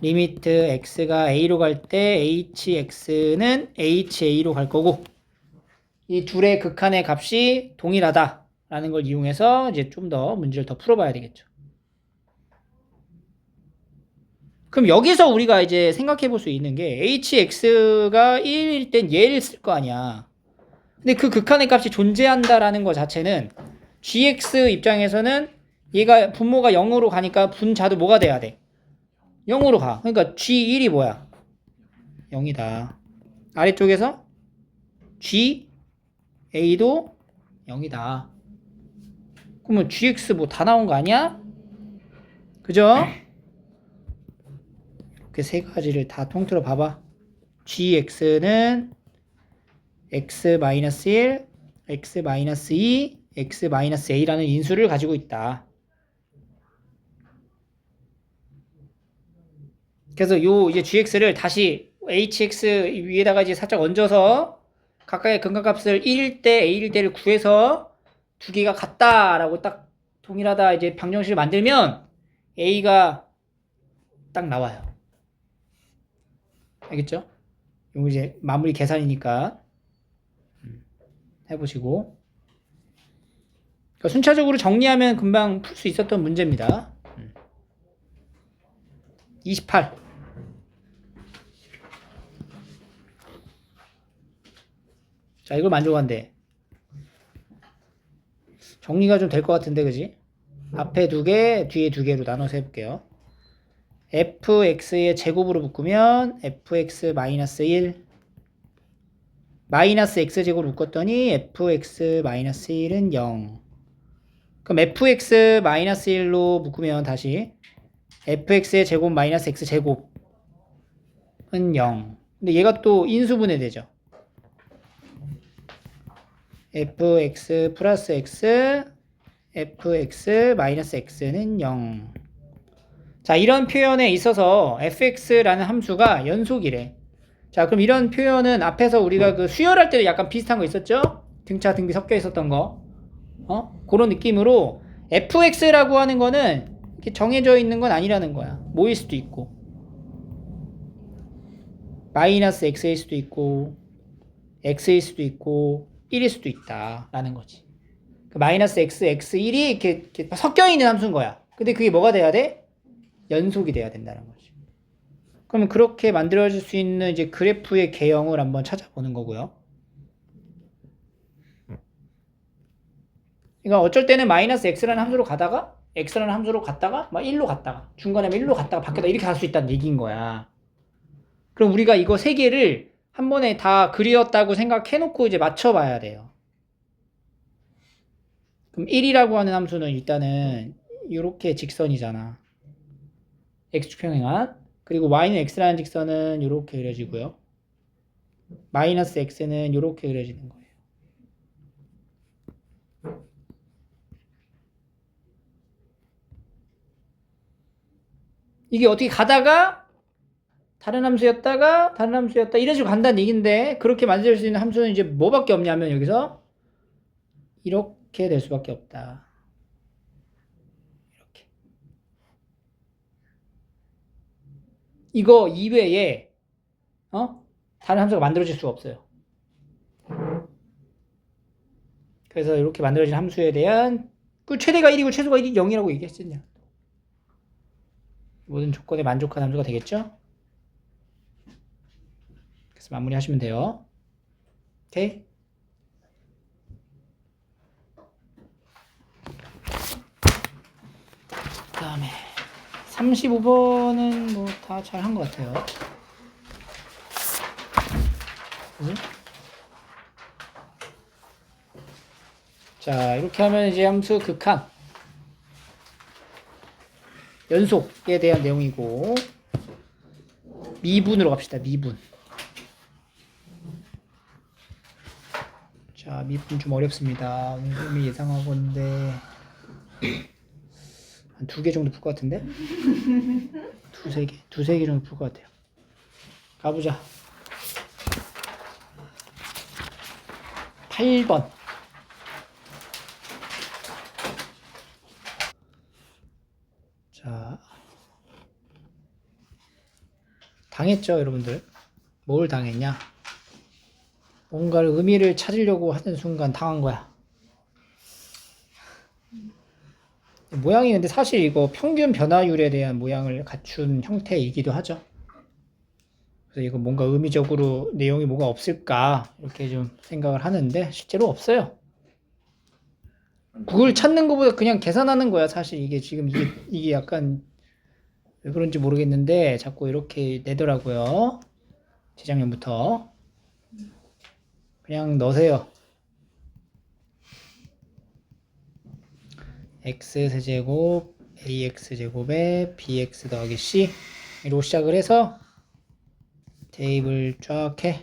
리미트 x가 a로 갈 때 hx는 ha로 갈 거고, 이 둘의 극한의 값이 동일하다라는 걸 이용해서 이제 좀 더 문제를 더 풀어봐야 되겠죠. 그럼 여기서 우리가 이제 생각해 볼 수 있는 게 hx가 1일 땐 얘를 쓸 거 아니야. 근데 그 극한의 값이 존재한다라는 것 자체는 gx 입장에서는 얘가 분모가 0으로 가니까 분자도 뭐가 돼야 돼? 0으로 가. 그러니까 g1이 뭐야? 0이다. 아래쪽에서 ga도 0이다. 그러면 gx 뭐 다 나온 거 아니야? 그죠? 이렇게 세 가지를 다 통틀어 봐봐. gx는 x-1, x-2, x-a라는 인수를 가지고 있다. 그래서 요 이제 gx를 다시 hx 위에다가 이제 살짝 얹어서 각각의 근각값을 1일 때, a일 때를 구해서 두 개가 같다라고 딱 동일하다 이제 방정식을 만들면 a가 딱 나와요. 알겠죠? 이거 이제 마무리 계산이니까 해보시고. 그러니까 순차적으로 정리하면 금방 풀 수 있었던 문제입니다. 28. 자, 이걸 만족한대. 정리가 좀 될 것 같은데, 그지? 앞에 두 개, 뒤에 두 개로 나눠서 해볼게요. fx의 제곱으로 묶으면 fx-1 마이너스 x제곱으로 묶었더니 fx-1은 0. 그럼 fx-1로 묶으면 다시 fx의 제곱 마이너스 x제곱은 0. 근데 얘가 또 인수분해되죠. fx 플러스 x fx 마이너스 x는 0. 자, 이런 표현에 있어서 fx라는 함수가 연속이래. 자, 그럼 이런 표현은 앞에서 우리가 그 수열할 때도 약간 비슷한 거 있었죠? 등차 등비 섞여 있었던 거. 그런 느낌으로 fx라고 하는 거는 이렇게 정해져 있는 건 아니라는 거야. 뭐일 수도 있고, 마이너스 x일 수도 있고, x일 수도 있고, 1일 수도 있다라는 거지. 그 마이너스 x, x1이 이렇게 섞여 있는 함수인 거야. 근데 그게 뭐가 돼야 돼? 연속이 돼야 된다는 거지. 그러면 그렇게 만들어질 수 있는 이제 그래프의 개형을 한번 찾아보는 거고요. 그러니까 어쩔 때는 마이너스 x라는 함수로 가다가 x라는 함수로 갔다가 막 1로 갔다가 중간에 1로 갔다가 바뀌었다 이렇게 갈 수 있다는 얘기인 거야. 그럼 우리가 이거 세 개를 한 번에 다 그리었다고 생각해놓고 이제 맞춰봐야 돼요. 그럼 1이라고 하는 함수는 일단은 이렇게 직선이잖아. x축평행한. 그리고 y는 x라는 직선은 이렇게 그려지고요. 마이너스 x는 이렇게 그려지는 거예요. 이게 어떻게 가다가 다른 함수였다가 다른 함수였다 이런 식으로 간다는 얘기인데, 그렇게 만들 수 있는 함수는 이제 뭐밖에 없냐면 여기서 이렇게 될 수밖에 없다. 이렇게. 이거 이외에 다른 함수가 만들어질 수가 없어요. 그래서 이렇게 만들어진 함수에 대한 그 최대가 1이고 최소가 1이 0이라고 얘기했었냐. 모든 조건에 만족한 함수가 되겠죠? 그래서 마무리 하시면 돼요. 오케이? 그 다음에 35번은 뭐 다 잘 한 것 같아요. 자, 이렇게 하면 이제 함수 극한 연속에 대한 내용이고, 미분으로 갑시다. 미분. 자, 미분 좀 어렵습니다. 오늘 예상하건데 한 2개 정도 풀 것 같은데? 두세 개 정도 풀 것 같아요. 가보자. 8번. 자, 당했죠, 여러분들? 뭘 당했냐? 뭔가를 의미를 찾으려고 하는 순간 당한 거야. 모양이 근데 사실 이거 평균 변화율에 대한 모양을 갖춘 형태이기도 하죠. 그래서 이거 뭔가 의미적으로 내용이 뭐가 없을까 이렇게 좀 생각을 하는데 실제로 없어요. 그걸 찾는 것보다 그냥 계산하는 거야. 사실 이게 지금 이게 약간 왜 그런지 모르겠는데 자꾸 이렇게 내더라고요. 재작년부터. 그냥 넣으세요. x 세제곱 ax 제곱에 bx 더하기 c 로 시작을 해서 대입을 쫙 해.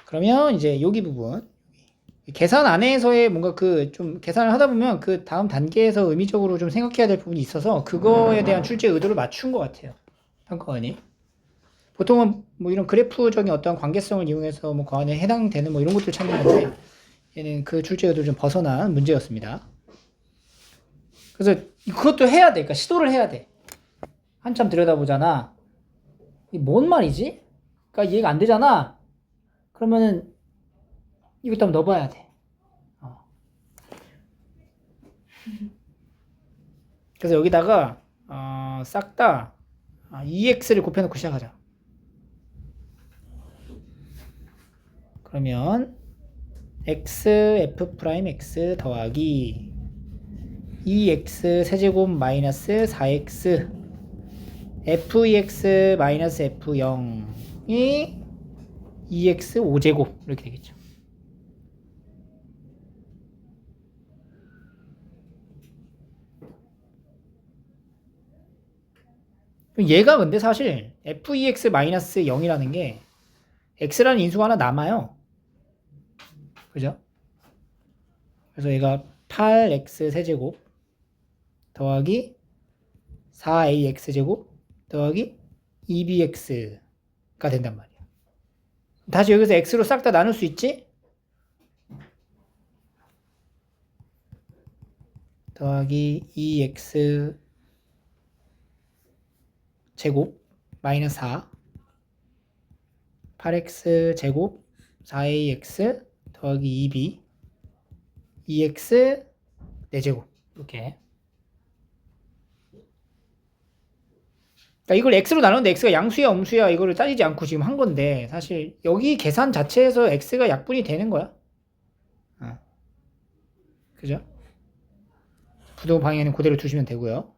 그러면 이제 여기 부분 계산 안에서의 뭔가 그 좀 계산을 하다 보면 그 다음 단계에서 의미적으로 좀 생각해야 될 부분이 있어서 그거에 대한 출제 의도를 맞춘 것 같아요. 평가원이. 보통은 뭐 이런 그래프적인 어떤 관계성을 이용해서 뭐 그 안에 해당되는 뭐 이런 것들을 찾는 건데 얘는 그 출제 의도를 좀 벗어난 문제였습니다. 그래서 그것도 해야 돼. 그러니까 시도를 해야 돼. 한참 들여다보잖아. 이게 뭔 말이지? 그러니까 이해가 안 되잖아. 그러면은 이것도 한번 넣어봐야 돼. 그래서 여기다가 싹 다 EX를 곱해놓고 시작하자. 그러면 x f 프라임 x 더하기 2x 세제곱 마이너스 4x fx 마이너스 f0이 2x 5제곱 이렇게 되겠죠. 얘가 근데 사실 f2x 마이너스 0이라는 게 x라는 인수가 하나 남아요. 그죠? 그래서 얘가 8x 세제곱 더하기 4ax 제곱 더하기 2bx가 된단 말이야. 다시 여기서 x로 싹 다 나눌 수 있지? 더하기 2x 제곱 마이너스 4 8x 제곱 4ax 더하기 2b 2x 4제곱 이렇게. 그러니까 이걸 x로 나누는데 x가 양수야 음수야 이거를 따지지 않고 지금 한 건데 사실 여기 계산 자체에서 x가 약분이 되는 거야. 그죠? 부동 방향은 그대로 두시면 되고요.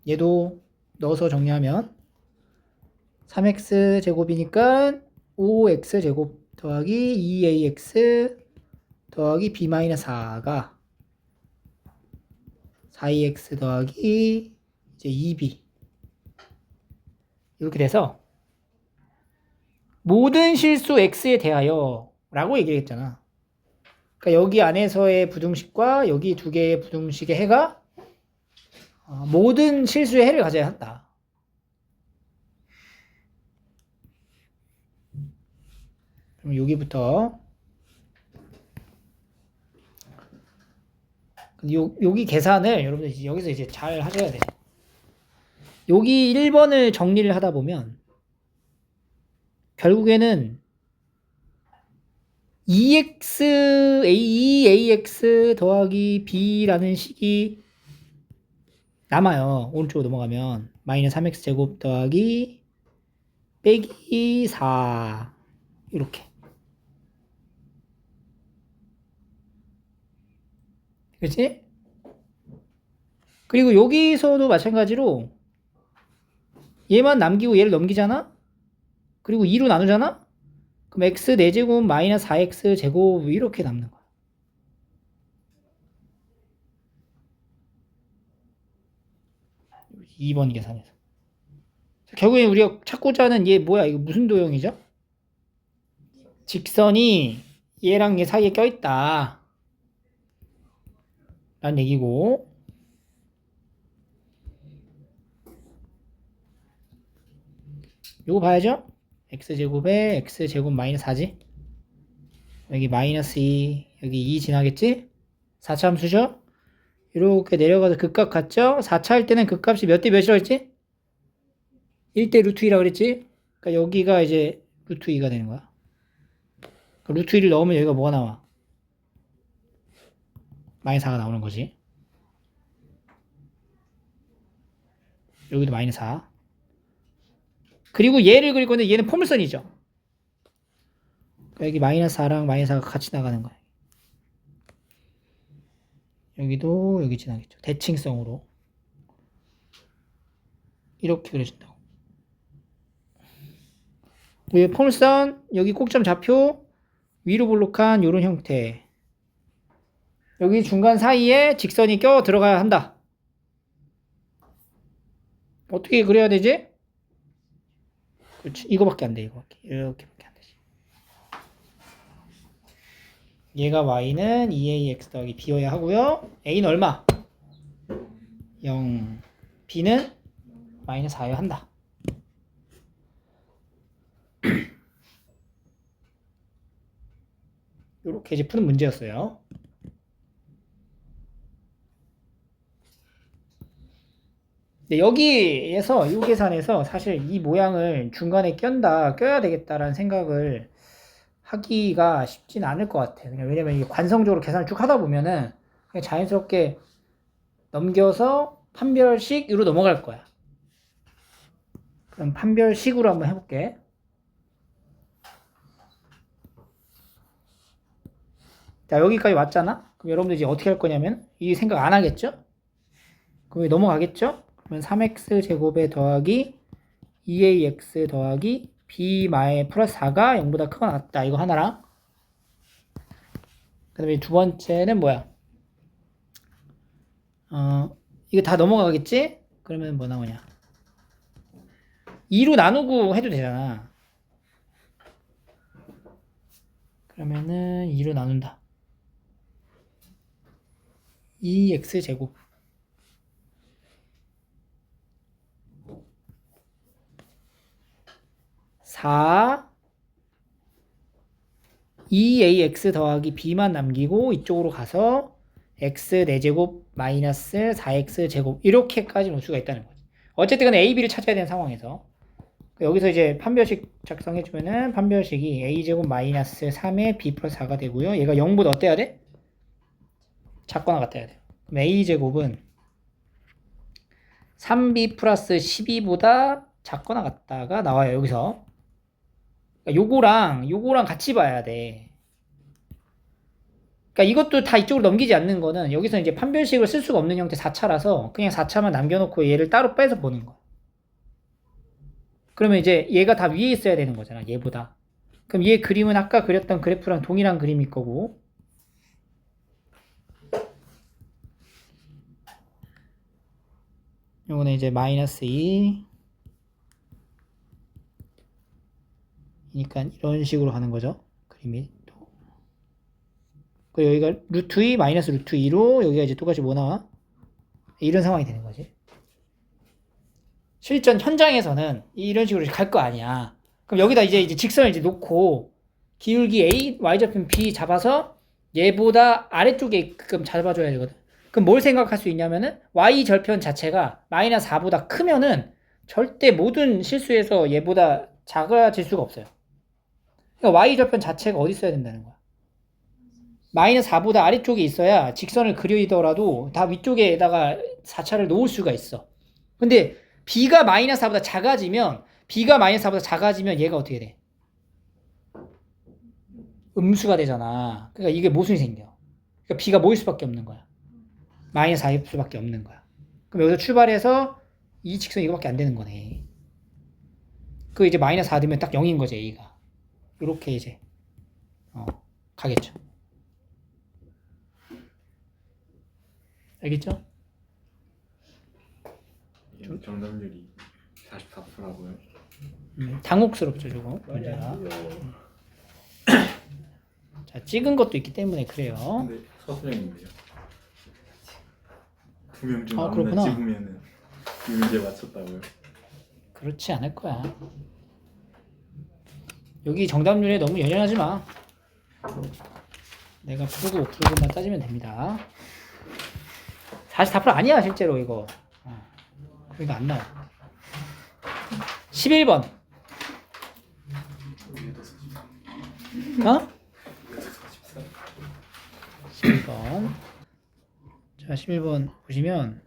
얘도 넣어서 정리하면 3x 제곱이니까 5x 제곱 더하기 2ax 더하기 b-4가 4ax 더하기 이제 2b 이렇게 돼서 모든 실수 x에 대하여 라고 얘기했잖아. 그러니까 여기 안에서의 부등식과 여기 두 개의 부등식의 해가 모든 실수의 해를 가져야 한다. 그럼 여기부터 여기 계산을 여러분들 여기서 이제 잘 하셔야 돼. 여기 1번을 정리를 하다 보면 결국에는 2ax 더하기 b라는 식이 남아요. 오른쪽으로 넘어가면 마이너스 3x 제곱 더하기 빼기 4 이렇게. 그렇지? 그리고 여기서도 마찬가지로 얘만 남기고 얘를 넘기잖아? 그리고 2로 나누잖아? 그럼 x 4제곱 마이너스 4x 제곱 이렇게 남는 거야. 2번 계산에서. 결국에 우리가 찾고자 하는 얘 뭐야? 이거 무슨 도형이죠? 직선이 얘랑 얘 사이에 껴있다 라는 얘기고, 요거 봐야죠? x제곱에 x제곱 마이너스 4지? 여기 마이너스 2, 여기 2 지나겠지? 4차 함수죠? 이렇게 내려가서 극값 같죠? 4차 할 때는 극값이 몇 대 몇이라고 했지? 1대 루트 2라고 그랬지? 그러니까 여기가 이제 루트 2가 되는 거야. 그러니까 루트 2를 넣으면 여기가 뭐가 나와? 마이너스 4가 나오는 거지. 여기도 마이너스 4. 그리고 얘를 그릴 건데 얘는 포물선이죠. 그러니까 여기 마이너스 4랑 마이너스 4가 같이 나가는 거야. 여기도 여기 지나겠죠. 대칭성으로. 이렇게 그려진다고. 왜 포물선, 여기 꼭점 좌표, 위로 볼록한 이런 형태. 여기 중간 사이에 직선이 껴 들어가야 한다. 어떻게 그려야 되지? 그렇지. 이거밖에 안 돼. 이거밖에. 이렇게밖에 안 되지. 얘가 y는 2ax 더하기 b여야 하고요. a는 얼마? 0. b는 마이너스 4여야 한다. 이렇게 이제 푸는 문제였어요. 근데 여기에서 이 계산에서 사실 이 모양을 중간에 껴야 되겠다라는 생각을 하기가 쉽진 않을 것 같아요. 왜냐면 이게 관성적으로 계산을 쭉 하다 보면은 그냥 자연스럽게 넘겨서 판별식으로 넘어갈 거야. 그럼 판별식으로 한번 해볼게. 자, 여기까지 왔잖아? 그럼 여러분들 이제 어떻게 할 거냐면, 이 생각 안 하겠죠? 그럼 넘어가겠죠? 그러면 3x 제곱에 더하기 2ax 더하기 b 마의 플러스 4가 0보다 크거나 같다. 이거 하나랑. 그 다음에 두 번째는 뭐야? 이거 다 넘어가겠지? 그러면 뭐 나오냐? 2로 나누고 해도 되잖아. 그러면은 2로 나눈다. 2x 제곱 4 2ax 더하기 b만 남기고 이쪽으로 가서 x 4제곱 마이너스 4x 제곱 이렇게까지 올 수가 있다는 거지. 어쨌든 간에 a, b를 찾아야 되는 상황에서 여기서 이제 판별식 작성해주면은 판별식이 a제곱 마이너스 3의 b 플러스 4가 되고요. 얘가 0보다 어때야 돼? 작거나 같아야 돼. 그럼 a제곱은 3b 플러스 12보다 작거나 같다가 나와요. 여기서 요거랑 같이 봐야 돼. 그러니까 이것도 다 이쪽으로 넘기지 않는 거는 여기서 이제 판별식을 쓸 수가 없는 형태 4차라서 그냥 4차만 남겨놓고 얘를 따로 빼서 보는 거야. 그러면 이제 얘가 다 위에 있어야 되는 거잖아. 얘보다. 그럼 얘 그림은 아까 그렸던 그래프랑 동일한 그림일 거고, 요거는 이제 마이너스 2 이니까 이런 식으로 가는 거죠. 그림이 또. 그 여기가 루트 2 마이너스 루트 2로 여기가 이제 똑같이 뭐 나와? 이런 상황이 되는 거지. 실전 현장에서는 이런 식으로 갈 거 아니야. 그럼 여기다 이제 직선을 이제 놓고 기울기 A, Y좌표 B 잡아서 얘보다 아래쪽에 있게끔 잡아줘야 되거든. 그럼 뭘 생각할 수 있냐면은 Y절편 자체가 마이너스 4보다 크면은 절대 모든 실수에서 얘보다 작아질 수가 없어요. 그러니까 Y절편 자체가 어디 있어야 된다는 거야. 마이너스 4보다 아래쪽에 있어야 직선을 그리더라도 다 위쪽에다가 4차를 놓을 수가 있어. 근데 B가 마이너스 4보다 작아지면 얘가 어떻게 돼? 음수가 되잖아. 그러니까 이게 모순이 생겨. 그러니까 B가 뭐일 수밖에 없는 거야. 마이너스 4일 수밖에 없는 거야. 그럼 여기서 출발해서 이 직선 이거밖에 안 되는 거네. 그 이제 마이너스 4 되면 딱 0인 거지, A가. 이렇게 이제 가겠죠. 알겠죠? 정답률이 44%라고요. 당혹스럽죠 조금 문제가. 자 찍은 것도 있기 때문에 그래요. 근데 서술형인데요. 두 명 중 아, 아무나 그렇구나. 찍으면은 이 문제 맞췄다고요? 그렇지 않을 거야. 여기 정답률에 너무 연연하지 마. 내가 풀고 못 풀고만 따지면 됩니다. 44% 아니야 실제로 이거. 이거 안 나와. 11번. 어? 11번. 자, 11번 보시면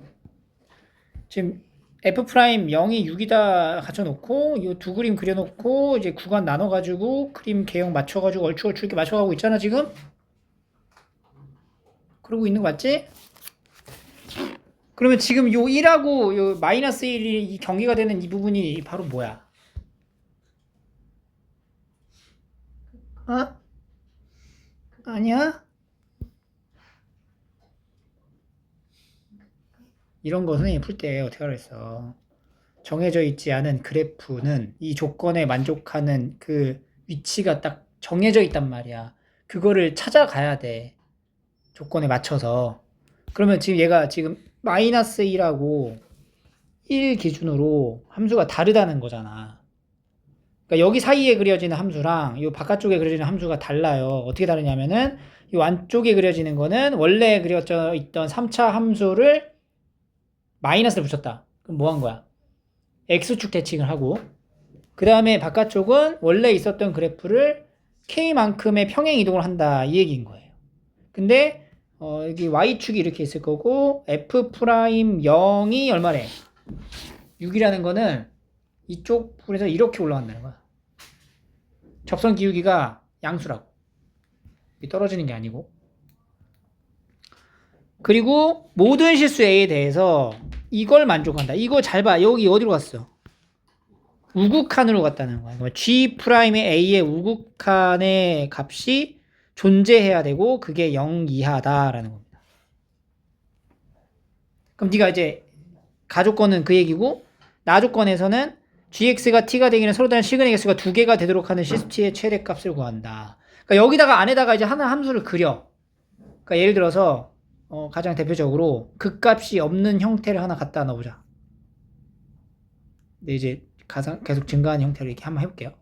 지금 F 프라임 0이 6이다 갖춰 놓고 이 두 그림 그려 놓고 이제 구간 나눠 가지고 그림 개형 맞춰 가지고 얼추 이렇게 맞춰 가고 있잖아, 지금. 그러고 있는 거 맞지? 그러면 지금 요 1하고 요 마이너스 1이 이 경계가 되는 이 부분이 바로 뭐야? 어? 아니야? 이런 거 선생님이 풀 때 어떻게 하랬어? 정해져 있지 않은 그래프는 이 조건에 만족하는 그 위치가 딱 정해져 있단 말이야. 그거를 찾아가야 돼. 조건에 맞춰서. 그러면 지금 얘가 지금 마이너스 1하고 1 기준으로 함수가 다르다는 거잖아. 그러니까 여기 사이에 그려지는 함수랑 이 바깥쪽에 그려지는 함수가 달라요. 어떻게 다르냐면은 이 안쪽에 그려지는 거는 원래 그려져 있던 3차 함수를 마이너스를 붙였다. 그럼 뭐 한 거야? X축 대칭을 하고 그 다음에 바깥쪽은 원래 있었던 그래프를 K만큼의 평행 이동을 한다. 이 얘기인 거예요. 근데 여기 Y축이 이렇게 있을 거고 F'0이 얼마래? 6이라는 거는 이쪽 부분에서 이렇게 올라간다는 거야. 접선 기울기가 양수라고. 떨어지는 게 아니고. 그리고 모든 실수 A에 대해서 이걸 만족한다. 이거 잘 봐. 여기 어디로 갔어? 우극한으로 갔다는 거야. G'의 A의 우극한의 값이 존재해야 되고 그게 0 이하다라는 겁니다. 그럼 네가 이제 가조건은 그 얘기고 나조건에서는 gx가 t가 되기는 서로 다른 시그널 x가 두 개가 되도록 하는 시스T의 최대값을 구한다. 그러니까 여기다가 안에다가 이제 하나 함수를 그려. 그러니까 예를 들어서 가장 대표적으로 극값이 없는 형태를 하나 갖다 넣어보자. 근데 이제 계속 증가하는 형태로 이렇게 한번 해볼게요.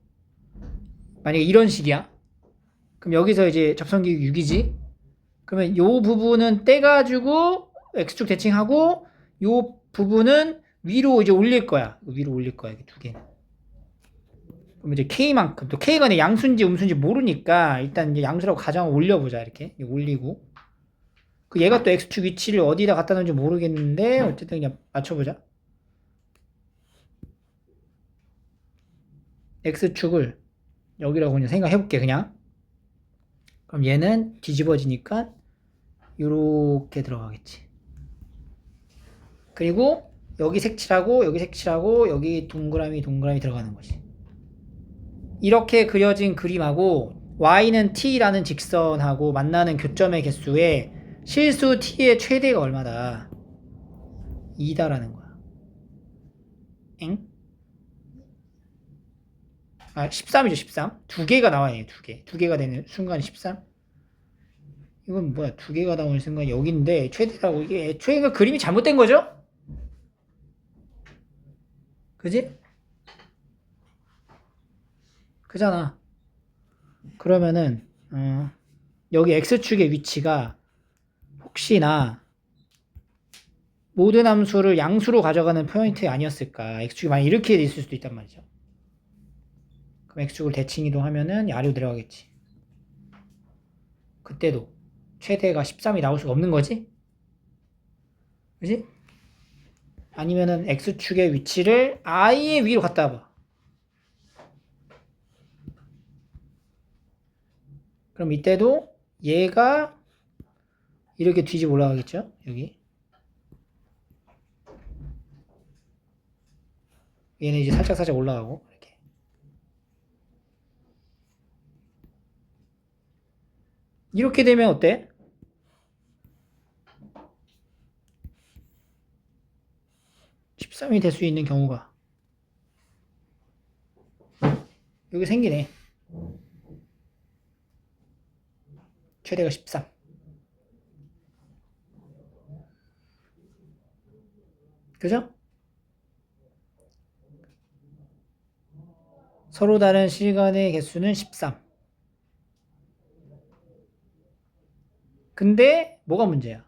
만약에 이런 식이야. 그럼 여기서 이제 접선기울기 6이지. 그러면 요 부분은 떼가지고 x축 대칭하고 요 부분은 위로 이제 올릴 거야. 위로 올릴 거야. 이게 두 개는. 그럼 이제 k만큼 또 k가 내 양수인지 음수인지 모르니까 일단 이제 양수라고 가정을 올려보자. 이렇게 올리고. 그 얘가 또 x축 위치를 어디다 갖다 놓은지 모르겠는데 어쨌든 그냥 맞춰보자. x축을 여기라고 그냥 생각해볼게 그냥. 그럼 얘는 뒤집어지니까 요렇게 들어가겠지. 그리고 여기 색칠하고 여기 색칠하고 여기 동그라미 들어가는 거지. 이렇게 그려진 그림하고 y는 t라는 직선하고 만나는 교점의 개수에 실수 t의 최대가 얼마다? 2다라는 거야. 엥? 13이죠, 13. 두 개가 나와요, 두 개. 두 개가 되는 순간이 13. 이건 뭐야, 두 개가 나오는 순간 여기인데, 최대라고, 이게 애초에 그림이 잘못된 거죠? 그지? 그잖아. 그러면은, 여기 x축의 위치가 혹시나 모든 함수를 양수로 가져가는 포인트 아니었을까? x축이 만약 이렇게 있을 수도 있단 말이죠. 그럼 x축을 대칭 이동하면은 아래로 내려가겠지. 그때도 최대가 13이 나올 수가 없는 거지? 그지? 아니면은 x축의 위치를 아예 위로 갖다 봐. 그럼 이때도 얘가 이렇게 뒤집어 올라가겠죠? 여기. 얘는 이제 살짝 올라가고 이렇게. 이렇게 되면 어때? 13 13이 될 수 있는 경우가 여기 생기네. 최대가 13. 그죠? 서로 다른 시간의 개수는 13. 근데 뭐가 문제야?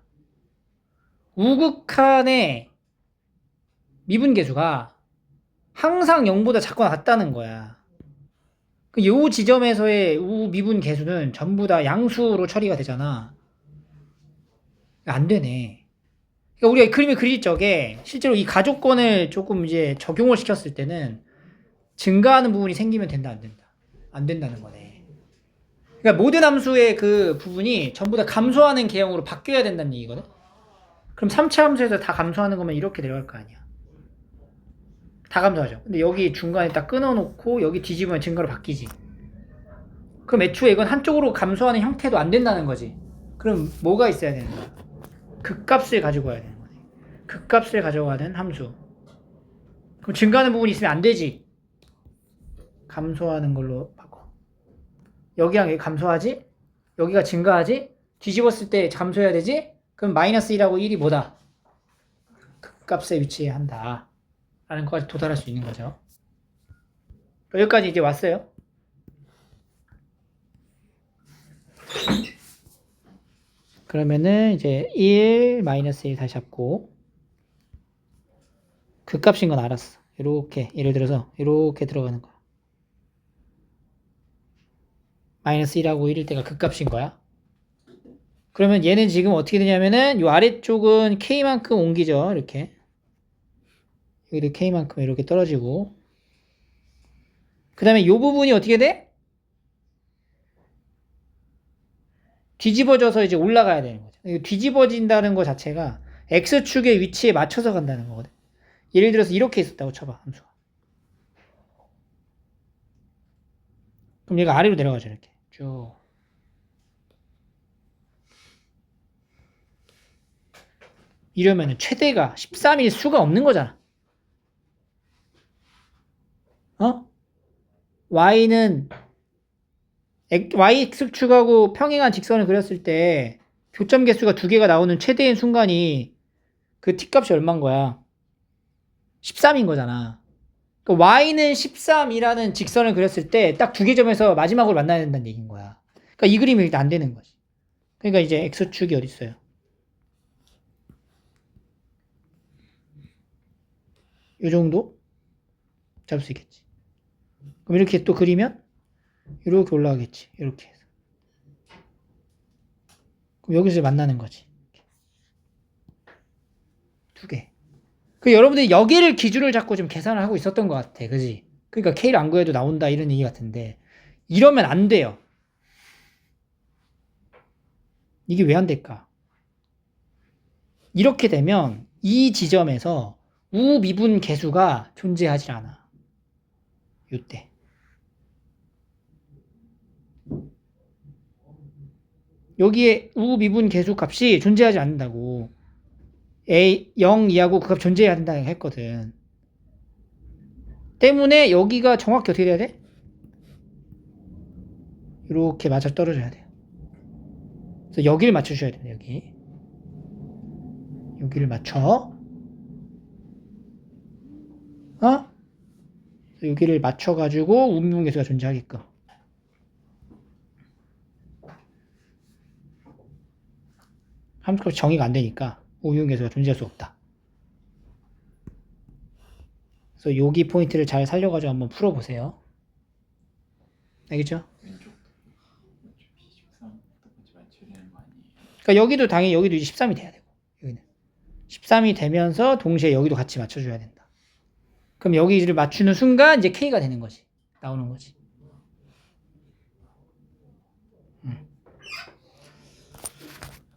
우극한의 미분 계수가 항상 0보다 작거나 같다는 거야. 이 지점에서의 미분 계수는 전부 다 양수로 처리가 되잖아. 안 되네. 그러니까 우리가 그림을 그릴 적에 실제로 이 가족권을 조금 이제 적용을 시켰을 때는 증가하는 부분이 생기면 된다, 안 된다? 안 된다는 거네. 그러니까 모든 함수의 그 부분이 전부 다 감소하는 개형으로 바뀌어야 된다는 얘기거든? 그럼 3차 함수에서 다 감소하는 거면 이렇게 내려갈 거 아니야. 다 감소하죠. 근데 여기 중간에 딱 끊어놓고 여기 뒤집으면 증가로 바뀌지. 그럼 애초에 이건 한쪽으로 감소하는 형태도 안 된다는 거지. 그럼 뭐가 있어야 되는 거야? 극값을 가지고 와야 되는 거네. 극값을 가져가는 함수. 그럼 증가하는 부분이 있으면 안 되지. 감소하는 걸로 바꿔. 여기랑 여기 감소하지? 여기가 증가하지? 뒤집었을 때 감소해야 되지? 그럼 마이너스 1하고 1이 뭐다? 극값에 위치해야 한다. 라는 것까지 도달할 수 있는 거죠. 여기까지 이제 왔어요. 그러면은 이제 1 마이너스 1 다시 잡고 극값인 건 알았어. 이렇게 예를 들어서 이렇게 들어가는 거야. 마이너스 1하고 1일 때가 극값인 거야. 그러면 얘는 지금 어떻게 되냐면은 이 아래쪽은 K만큼 옮기죠. 이렇게. 여기도 K만큼 이렇게 떨어지고. 그 다음에 이 부분이 어떻게 돼? 뒤집어져서 이제 올라가야 되는 거죠. 뒤집어진다는 것 자체가 X축의 위치에 맞춰서 간다는 거거든. 예를 들어서 이렇게 있었다고 쳐봐, 함수가. 그럼 얘가 아래로 내려가죠, 이렇게. 쭉. 이러면은 최대가 13일 수가 없는 거잖아. y는 yx축하고 평행한 직선을 그렸을 때 교점 개수가 두 개가 나오는 최대인 순간이 그 t값이 얼마인 거야? 13인 거잖아. 그러니까 y는 13이라는 직선을 그렸을 때 딱 두 개 점에서 마지막으로 만나야 된다는 얘기인 거야. 그러니까 이 그림이 일단 안 되는 거지. 그러니까 이제 x축이 어디 있어요? 이 정도 잡을 수 있겠지. 그럼 이렇게 또 그리면 이렇게 올라가겠지. 이렇게 해서. 그럼 여기서 만나는 거지. 두 개. 그 여러분들이 여기를 기준을 잡고 좀 계산을 하고 있었던 것 같아. 그지? 그러니까 K를 안 구해도 나온다 이런 얘기 같은데 이러면 안 돼요. 이게 왜 안 될까? 이렇게 되면 이 지점에서 우미분 계수가 존재하지 않아. 이때. 여기에 우미분 계수 값이 존재하지 않는다고. A 0 이하고 그 값 존재해야 된다고 했거든. 때문에 여기가 정확히 어떻게 돼야 돼? 이렇게 맞아 떨어져야 돼요. 그래서 여기를 맞춰주셔야 돼요. 여기를 맞춰. 여기를 맞춰가지고 우미분 계수가 존재하게끔. 함수값이 정의가 안 되니까 우미분 계수가 존재할 수 없다. 그래서 여기 포인트를 잘 살려가지고 한번 풀어보세요. 알겠죠? 왼쪽 13 똑같이 맞춰야 되는 거 아니에요? 그러니까 여기도 당연히 여기도 이제 13이 돼야 되고 여기는 13이 되면서 동시에 여기도 같이 맞춰줘야 된다. 그럼 여기를 맞추는 순간 이제 K가 되는 거지. 나오는 거지.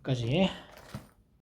여기까지.